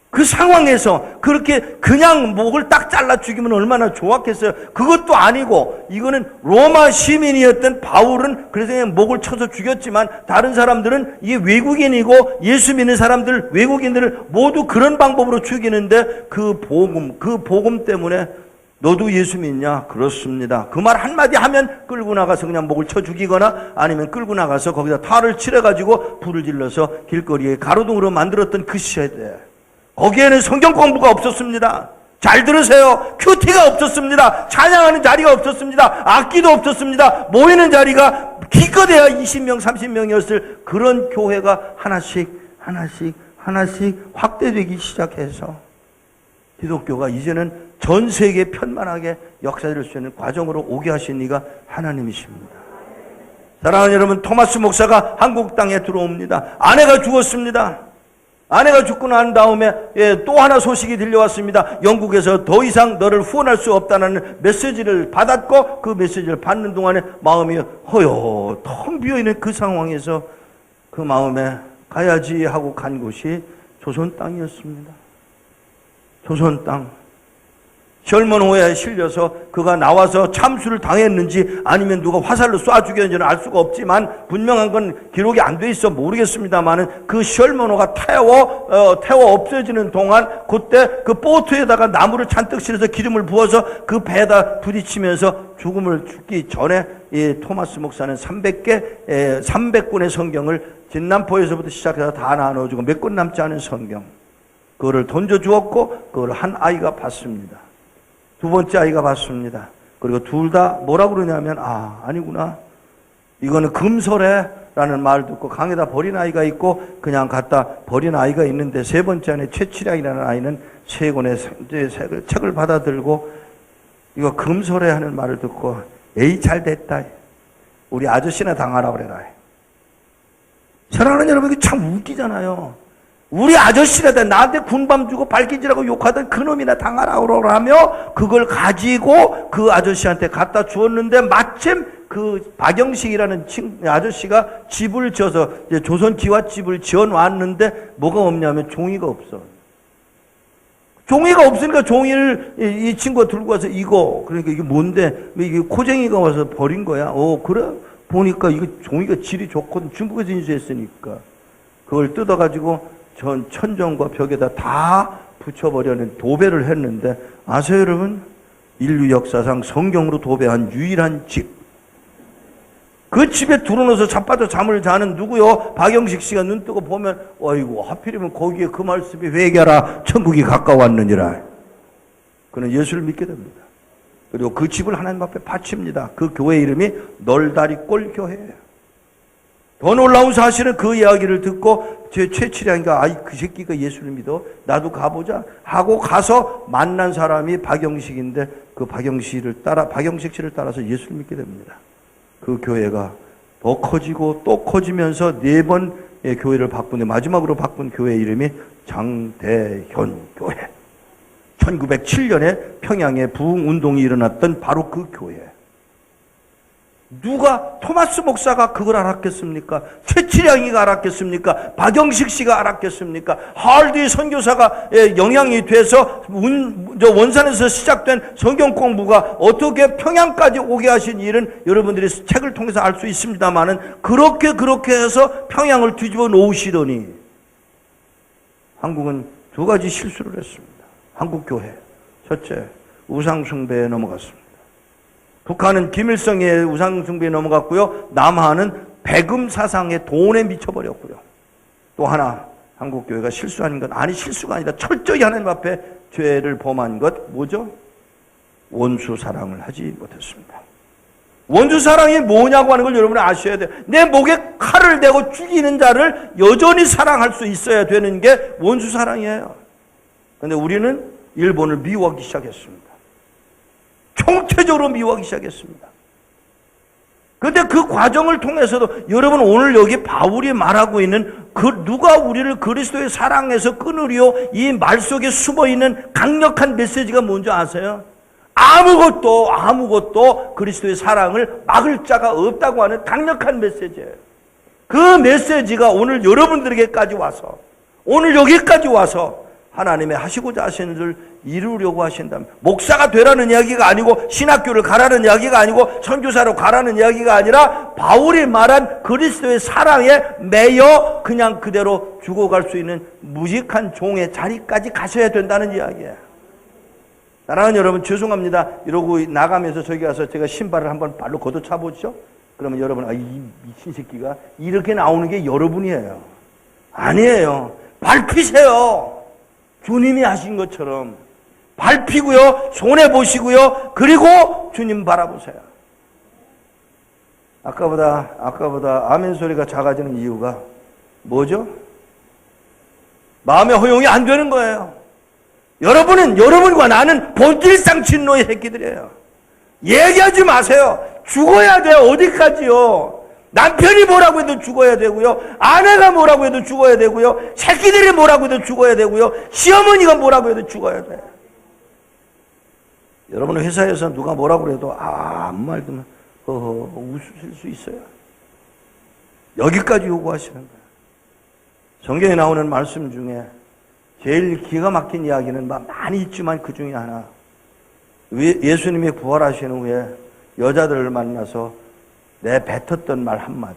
그 상황에서 그렇게 그냥 목을 딱 잘라 죽이면 얼마나 좋았겠어요. 그것도 아니고 이거는 로마 시민이었던 바울은 그래서 그냥 목을 쳐서 죽였지만 다른 사람들은 이게 외국인이고 예수 믿는 사람들, 외국인들을 모두 그런 방법으로 죽이는데 그 복음 때문에 너도 예수 믿냐? 그렇습니다. 그 말 한마디 하면 끌고 나가서 그냥 목을 쳐 죽이거나 아니면 끌고 나가서 거기다 탈을 칠해가지고 불을 질러서 길거리에 가로등으로 만들었던 그 시대. 거기에는 성경 공부가 없었습니다. 잘 들으세요. 큐티가 없었습니다. 찬양하는 자리가 없었습니다. 악기도 없었습니다. 모이는 자리가 기껏해야 20명, 30명이었을 그런 교회가 하나씩 확대되기 시작해서 기독교가 이제는 전 세계에 편만하게 역사될 수 있는 과정으로 오게 하신 이가 하나님이십니다. 사랑하는 여러분, 토마스 목사가 한국 땅에 들어옵니다. 아내가 죽었습니다. 아내가 죽고 난 다음에 또 하나 소식이 들려왔습니다. 영국에서 더 이상 너를 후원할 수 없다는 메시지를 받았고 그 메시지를 받는 동안에 마음이 텅 비어있는 그 상황에서 그 마음에 가야지 하고 간 곳이 조선 땅이었습니다. 조선 땅. 셜먼호에 실려서 그가 나와서 참수를 당했는지 아니면 누가 화살로 쏴 죽였는지는 알 수가 없지만 분명한 건 기록이 안 돼 있어 모르겠습니다만은 그 셜먼호가 태워 없어지는 동안 그때 그 보트에다가 나무를 잔뜩 실어서 기름을 부어서 그 배에다 부딪히면서 죽기 전에 이 토마스 목사는 300권의 성경을 진남포에서부터 시작해서 다 나눠주고 몇 권 남지 않은 성경 그거를 던져주었고 그걸 한 아이가 봤습니다. 두 번째 아이가 봤습니다. 그리고 둘 다 뭐라고 그러냐면 아니구나. 이거는 금설해라는 말 듣고 강에다 버린 아이가 있고 그냥 갖다 버린 아이가 있는데 세 번째 아내 최치량이라는 아이는 세 권의 책을 받아들고 이거 금설해 하는 말을 듣고 에이 잘 됐다. 우리 아저씨나 당하라 그래라. 사랑하는 여러분, 이게 참 웃기잖아요. 우리 아저씨라다 나한테 군밤 주고 발기질하고 욕하던 그놈이나 당하라고 그걸 가지고 그 아저씨한테 갖다 주었는데, 마침 그 박영식이라는 아저씨가 집을 지어서 이제 조선 기와집을 지어놨는데 뭐가 없냐면 종이가 없어. 종이가 없으니까 종이를 이 친구가 들고 와서 그러니까 이게 뭔데? 이게 코쟁이가 와서 버린 거야. 그래? 보니까 이거 종이가 질이 좋거든. 중국에서 인수했으니까. 그걸 뜯어가지고 천정과 벽에다 다 붙여버려는 도배를 했는데, 아세요 여러분? 인류 역사상 성경으로 도배한 유일한 집. 그 집에 들어넣어서 자빠져 잠을 자는 누구요? 박영식 씨가 눈 뜨고 보면, 어이구, 하필이면 거기에 그 말씀이 회개하라, 천국이 가까웠느니라. 그는 예수를 믿게 됩니다. 그리고 그 집을 하나님 앞에 바칩니다. 그 교회 이름이 널다리꼴 교회예요. 더 놀라운 사실은 그 이야기를 듣고 제 최칠양이가 그 새끼가 예수를 믿어? 나도 가보자 하고 가서 만난 사람이 박영식인데, 그 박영식 씨를 따라서 예수를 믿게 됩니다. 그 교회가 더 커지고 또 커지면서 4번의 교회를 바꾼데, 마지막으로 바꾼 교회 이름이 장대현 교회. 1907년에 평양에 부흥운동이 일어났던 바로 그 교회. 누가, 토마스 목사가 그걸 알았겠습니까? 최칠양이가 알았겠습니까? 박영식 씨가 알았겠습니까? 하얼드 선교사가 영향이 돼서 원산에서 시작된 성경 공부가 어떻게 평양까지 오게 하신 일은 여러분들이 책을 통해서 알 수 있습니다만은, 그렇게 해서 평양을 뒤집어 놓으시더니 한국은 2가지 실수를 했습니다. 한국교회. 첫째, 우상숭배에 넘어갔습니다. 북한은 김일성의 우상숭배에 넘어갔고요. 남한은 배금 사상의 돈에 미쳐버렸고요. 또 하나, 한국교회가 실수한 건, 실수가 아니라 철저히 하나님 앞에 죄를 범한 것, 뭐죠? 원수 사랑을 하지 못했습니다. 원수 사랑이 뭐냐고 하는 걸 여러분이 아셔야 돼요. 내 목에 칼을 대고 죽이는 자를 여전히 사랑할 수 있어야 되는 게 원수 사랑이에요. 그런데 우리는 일본을 미워하기 시작했습니다. 총체적으로 미워하기 시작했습니다. 그런데 그 과정을 통해서도 여러분, 오늘 여기 바울이 말하고 있는 누가 우리를 그리스도의 사랑에서 끊으리요, 이 말 속에 숨어있는 강력한 메시지가 뭔지 아세요? 아무것도 그리스도의 사랑을 막을 자가 없다고 하는 강력한 메시지예요. 그 메시지가 오늘 여러분들에게까지 와서, 오늘 여기까지 와서 하나님의 하시고자 하시는 일을 이루려고 하신다면, 목사가 되라는 이야기가 아니고, 신학교를 가라는 이야기가 아니고, 선교사로 가라는 이야기가 아니라, 바울이 말한 그리스도의 사랑에 매여 그냥 그대로 죽어갈 수 있는 무직한 종의 자리까지 가셔야 된다는 이야기예요. 사랑하는 여러분, 죄송합니다. 이러고 나가면서 저기 가서 제가 신발을 한번 발로 걷어차보죠? 그러면 여러분, 이 미친 새끼가 이렇게 나오는 게 여러분이에요. 아니에요. 밟히세요. 주님이 하신 것처럼 밟히고요, 손해보시고요, 그리고 주님 바라보세요. 아까보다 아멘 소리가 작아지는 이유가 뭐죠? 마음의 허용이 안 되는 거예요. 여러분과 나는 본질상 진노의 새끼들이에요. 얘기하지 마세요. 죽어야 돼요. 어디까지요? 남편이 뭐라고 해도 죽어야 되고요. 아내가 뭐라고 해도 죽어야 되고요. 새끼들이 뭐라고 해도 죽어야 되고요. 시어머니가 뭐라고 해도 죽어야 돼요. 여러분 회사에서 누가 뭐라고 해도 아무 말도 웃으실 수 있어요. 여기까지 요구하시는 거예요. 성경에 나오는 말씀 중에 제일 기가 막힌 이야기는 많이 있지만 그 중에 하나, 예수님이 부활하신 후에 여자들을 만나서 내 뱉었던 말 한마디,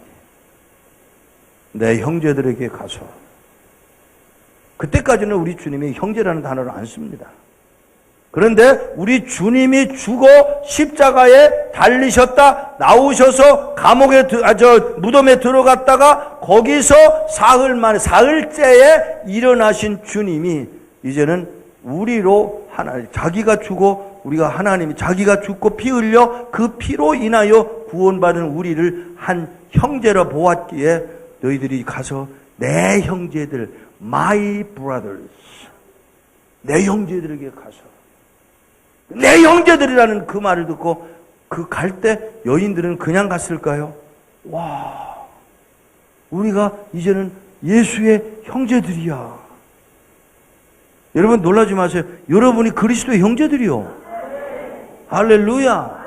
내 형제들에게 가서, 그때까지는 우리 주님이 형제라는 단어를 안 씁니다. 그런데 우리 주님이 죽어 십자가에 달리셨다, 나오셔서 감옥에 무덤에 들어갔다가 거기서 사흘째에 일어나신 주님이 이제는 우리로 자기가 죽어 우리가 하나님이 자기가 죽고 피 흘려 그 피로 인하여 구원받은 우리를 한 형제로 보았기에 너희들이 가서 내 형제들, my brothers, 내 형제들에게 가서, 내 형제들이라는 그 말을 듣고 그 갈 때 여인들은 그냥 갔을까요? 와, 우리가 이제는 예수의 형제들이야. 여러분 놀라지 마세요. 여러분이 그리스도의 형제들이요. 할렐루야.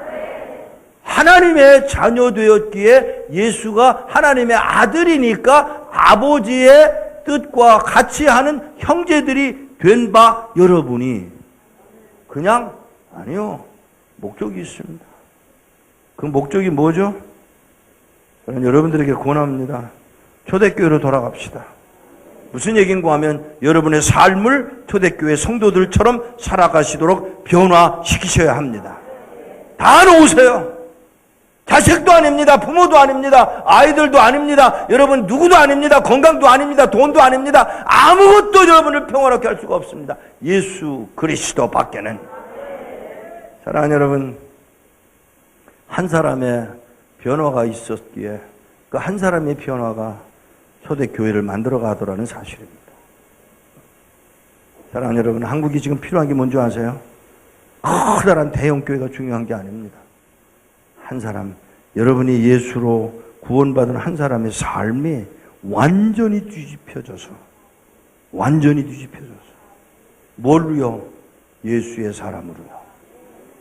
하나님의 자녀 되었기에 예수가 하나님의 아들이니까 아버지의 뜻과 같이 하는 형제들이 된 바 여러분이 그냥 아니요. 목적이 있습니다. 그 목적이 뭐죠? 저는 여러분들에게 권합니다. 초대교회로 돌아갑시다. 무슨 얘기인가 하면 여러분의 삶을 초대교회 성도들처럼 살아가시도록 변화시키셔야 합니다. 다 놓으세요. 자식도 아닙니다. 부모도 아닙니다. 아이들도 아닙니다. 여러분 누구도 아닙니다. 건강도 아닙니다. 돈도 아닙니다. 아무것도 여러분을 평화롭게 할 수가 없습니다. 예수 그리스도 밖에는. 사랑하는 여러분, 한 사람의 변화가 있었기에 그 한 사람의 변화가 초대교회를 만들어 가더라는 사실입니다. 사랑하는 여러분, 한국이 지금 필요한 게 뭔지 아세요? 커다란 대형교회가 중요한 게 아닙니다. 한 사람, 여러분이 예수로 구원받은 한 사람의 삶이 완전히 뒤집혀져서 뭘로요? 예수의 사람으로요.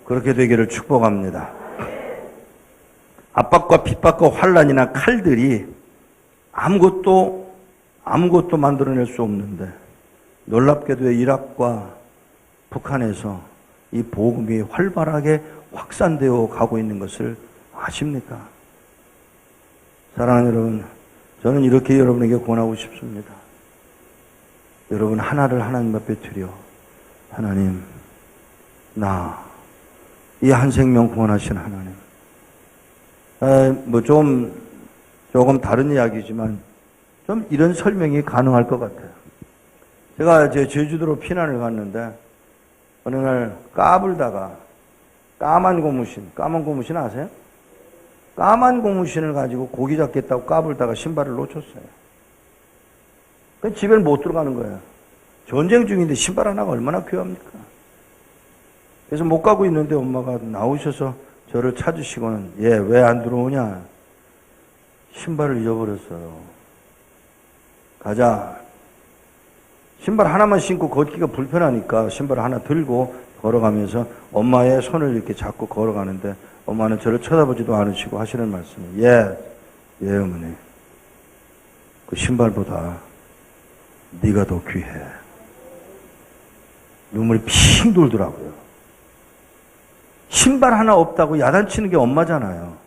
그렇게 되기를 축복합니다. 압박과 핍박과 환난이나 칼들이 아무것도 만들어낼 수 없는데 놀랍게도 이락과 북한에서 이 복음이 활발하게 확산되어 가고 있는 것을 아십니까? 사랑하는 여러분, 저는 이렇게 여러분에게 권하고 싶습니다. 여러분 하나를 하나님 앞에 드려, 하나님, 이 한 생명 구원하신 하나님. 조금 다른 이야기지만 좀 이런 설명이 가능할 것 같아요. 제가 제주도로 피난을 갔는데 어느 날 까불다가 까만 고무신 아세요? 까만 고무신을 가지고 고기 잡겠다고 까불다가 신발을 놓쳤어요. 그래서 집에 못 들어가는 거예요. 전쟁 중인데 신발 하나가 얼마나 귀합니까? 그래서 못 가고 있는데 엄마가 나오셔서 저를 찾으시고는 얘 왜 안 들어오냐? 신발을 잃어버렸어요. 가자. 신발 하나만 신고 걷기가 불편하니까 신발 하나 들고 걸어가면서 엄마의 손을 이렇게 잡고 걸어가는데 엄마는 저를 쳐다보지도 않으시고 하시는 말씀이 예 어머니, 그 신발보다 네가 더 귀해. 눈물이 핑 돌더라고요. 신발 하나 없다고 야단치는 게 엄마잖아요.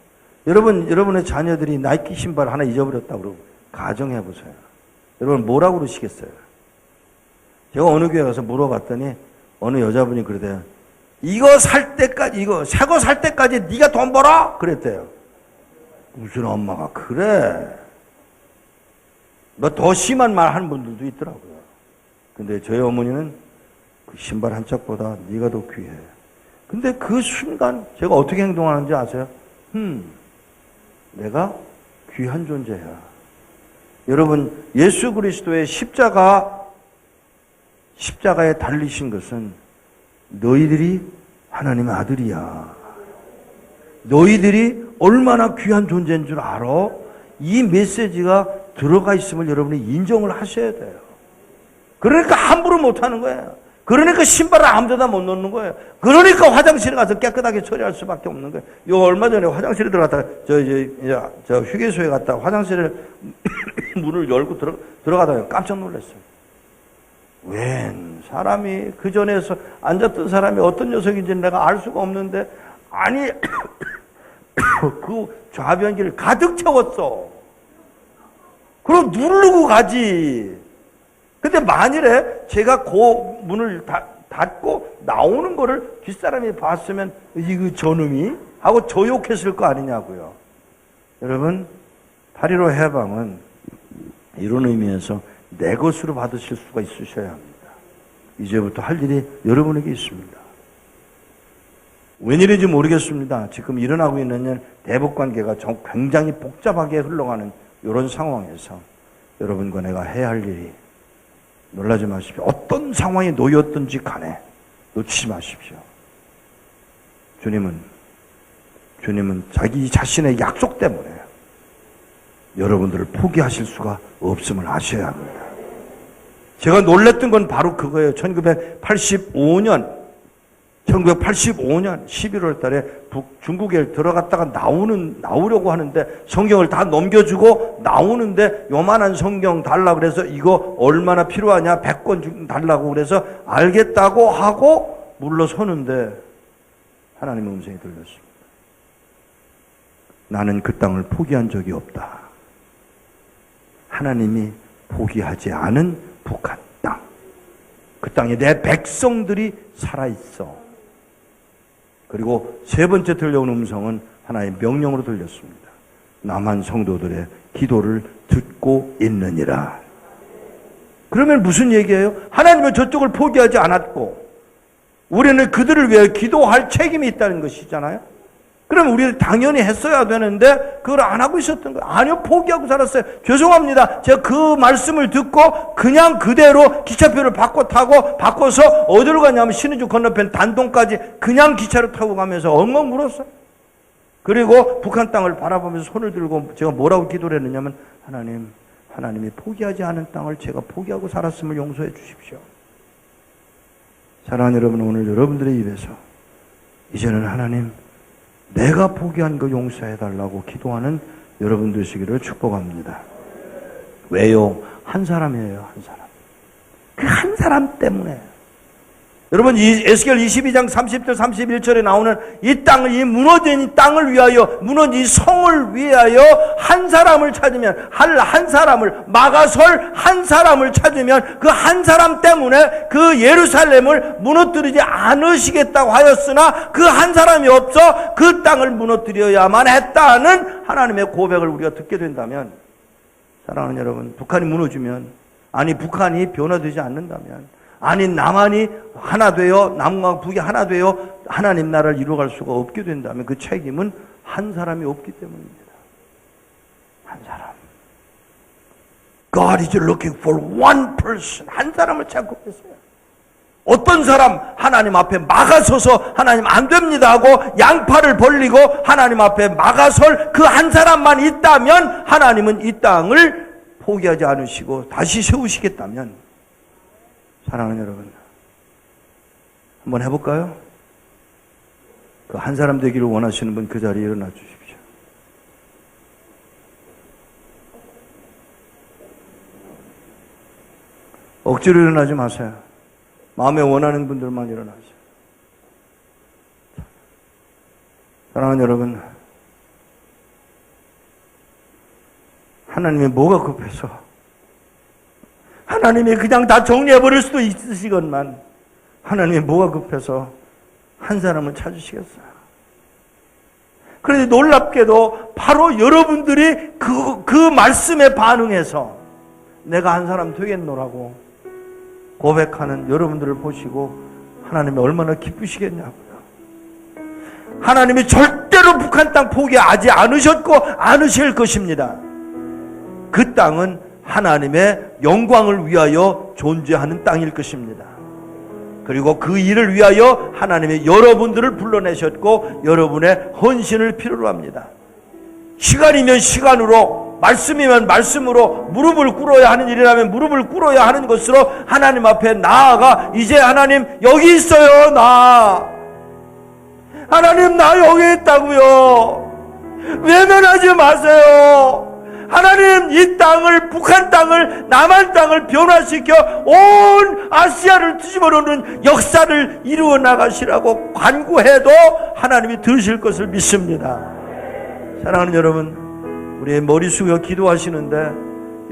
여러분의 자녀들이 나이키 신발 하나 잊어버렸다고 그러고 가정해보세요. 여러분 뭐라고 그러시겠어요? 제가 어느 교회 가서 물어봤더니 어느 여자분이 그러대요. 이거 새 거 살 때까지 네가 돈 벌어? 그랬대요. 무슨 엄마가 그래? 뭐 더 심한 말 하는 분들도 있더라고요. 근데 저희 어머니는 그 신발 한 짝보다 네가 더 귀해. 근데 그 순간 제가 어떻게 행동하는지 아세요? 내가 귀한 존재야. 여러분, 예수 그리스도의 십자가에 달리신 것은 너희들이 하나님의 아들이야. 너희들이 얼마나 귀한 존재인 줄 알아? 이 메시지가 들어가 있음을 여러분이 인정을 하셔야 돼요. 그러니까 함부로 못하는 거예요. 그러니까 신발을 아무 데나 못 놓는 거예요. 그러니까 화장실에 가서 깨끗하게 처리할 수밖에 없는 거예요. 요 얼마 전에 화장실에 들어갔다가 저 휴게소에 갔다가 화장실에 문을 열고 들어가다가 깜짝 놀랐어요. 웬 사람이 그 전에서 앉았던 사람이 어떤 녀석인지 내가 알 수가 없는데 아니 그 좌변기를 가득 채웠어. 그럼 누르고 가지. 근데 만일에 제가 그 문을 닫고 나오는 거를 뒷사람이 봤으면 이거 저놈이 하고 저욕했을 거 아니냐고요. 여러분, 8.15 해방은 이런 의미에서 내 것으로 받으실 수가 있으셔야 합니다. 이제부터 할 일이 여러분에게 있습니다. 웬일인지 모르겠습니다. 지금 일어나고 있는 대북관계가 굉장히 복잡하게 흘러가는 이런 상황에서 여러분과 내가 해야 할 일이, 놀라지 마십시오. 어떤 상황에 놓였든지 간에 놓치지 마십시오. 주님은 자기 자신의 약속 때문에 여러분들을 포기하실 수가 없음을 아셔야 합니다. 제가 놀랬던 건 바로 그거예요. 1985년 11월 달에 중국에 들어갔다가 나오려고 하는데 성경을 다 넘겨주고 나오는데 요만한 성경 달라고 그래서 이거 얼마나 필요하냐 100권 달라고 그래서 알겠다고 하고 물러서는데 하나님의 음성이 들렸습니다. 나는 그 땅을 포기한 적이 없다. 하나님이 포기하지 않은 북한 땅. 그 땅에 내 백성들이 살아있어. 그리고 세 번째 들려온 음성은 하나의 명령으로 들렸습니다. 남한 성도들의 기도를 듣고 있느니라. 그러면 무슨 얘기예요? 하나님은 저쪽을 포기하지 않았고 우리는 그들을 위해 기도할 책임이 있다는 것이잖아요. 그럼 우리는 당연히 했어야 되는데 그걸 안 하고 있었던 거예요. 아니요, 포기하고 살았어요. 죄송합니다. 제가 그 말씀을 듣고 그냥 그대로 기차표를 바꿔서 어디로 가냐면 신의주 건너편 단동까지 그냥 기차를 타고 가면서 엉엉 울었어요. 그리고 북한 땅을 바라보면서 손을 들고 제가 뭐라고 기도를 했느냐면 하나님이 포기하지 않은 땅을 제가 포기하고 살았음을 용서해 주십시오. 사랑하는 여러분, 오늘 여러분들의 입에서 이제는 하나님 내가 포기한 거 용서해달라고 기도하는 여러분 되시기를 축복합니다. 왜요? 한 사람이에요. 한 사람. 그 한 사람 때문에. 여러분 에스겔 22장 30절 31절에 나오는 이 땅을, 이 무너진 이 땅을 위하여, 무너진 이 성을 위하여 한 사람을 찾으면, 한 사람을, 마가설 한 사람을 찾으면 그 한 사람 때문에 그 예루살렘을 무너뜨리지 않으시겠다고 하였으나 그 한 사람이 없어 그 땅을 무너뜨려야만 했다는 하나님의 고백을 우리가 듣게 된다면, 사랑하는 여러분, 북한이 무너지면, 아니 북한이 변화되지 않는다면, 아니 남한이 하나 되어, 남과 북이 하나 되어 하나님 나라를 이루어갈 수가 없게 된다면 그 책임은 한 사람이 없기 때문입니다. 한 사람. God is looking for one person. 한 사람을 찾고 계세요. 어떤 사람 하나님 앞에 막아서서 하나님 안 됩니다 하고 양팔을 벌리고 하나님 앞에 막아설 그 한 사람만 있다면 하나님은 이 땅을 포기하지 않으시고 다시 세우시겠다면, 사랑하는 여러분, 한번 해볼까요? 그 한 사람 되기를 원하시는 분 그 자리에 일어나 주십시오. 억지로 일어나지 마세요. 마음에 원하는 분들만 일어나세요. 사랑하는 여러분, 하나님이 뭐가 급해서 하나님이 그냥 다 정리해버릴 수도 있으시건만 하나님이 뭐가 급해서 한 사람을 찾으시겠어요. 그런데 놀랍게도 바로 여러분들이 그 말씀에 반응해서 내가 한 사람 되겠노라고 고백하는 여러분들을 보시고 하나님이 얼마나 기쁘시겠냐고요. 하나님이 절대로 북한 땅 포기하지 않으셨고 않으실 것입니다. 그 땅은 하나님의 영광을 위하여 존재하는 땅일 것입니다. 그리고 그 일을 위하여 하나님이 여러분들을 불러내셨고 여러분의 헌신을 필요로 합니다. 시간이면 시간으로, 말씀이면 말씀으로, 무릎을 꿇어야 하는 일이라면 무릎을 꿇어야 하는 것으로 하나님 앞에 나아가, 이제 하나님 여기 있어요. 하나님 나 여기 있다고요. 외면하지 마세요. 하나님 이 땅을, 북한 땅을, 남한 땅을 변화시켜 온 아시아를 뒤집어놓는 역사를 이루어 나가시라고 간구해도 하나님이 들으실 것을 믿습니다. 사랑하는 여러분, 우리의 머리 숙여 기도하시는데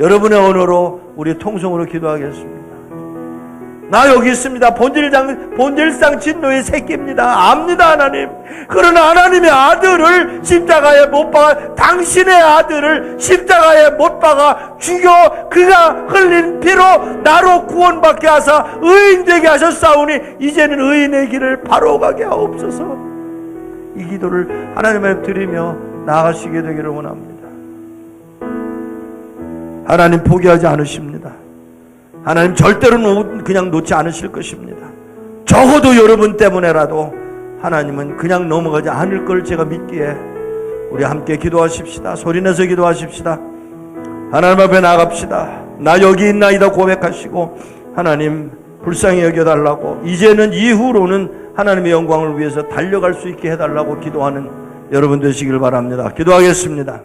여러분의 언어로, 우리 통성으로 기도하겠습니다. 나 여기 있습니다. 본질상 진노의 새끼입니다. 압니다, 하나님. 그러나 하나님의 아들을 십자가에 못 박아, 당신의 아들을 십자가에 못 박아 죽여 그가 흘린 피로 나로 구원받게 하사 의인 되게 하셨사오니 이제는 의인의 길을 바로 가게 하옵소서. 이 기도를 하나님 앞에 드리며 나아가시게 되기를 원합니다. 하나님 포기하지 않으십니다. 하나님 절대로 그냥 놓지 않으실 것입니다. 적어도 여러분 때문에라도 하나님은 그냥 넘어가지 않을 걸 제가 믿기에 우리 함께 기도하십시다. 소리내서 기도하십시다. 하나님 앞에 나갑시다. 나 여기 있나이다 고백하시고 하나님 불쌍히 여겨달라고, 이제는 이후로는 하나님의 영광을 위해서 달려갈 수 있게 해달라고 기도하는 여러분 되시길 바랍니다. 기도하겠습니다.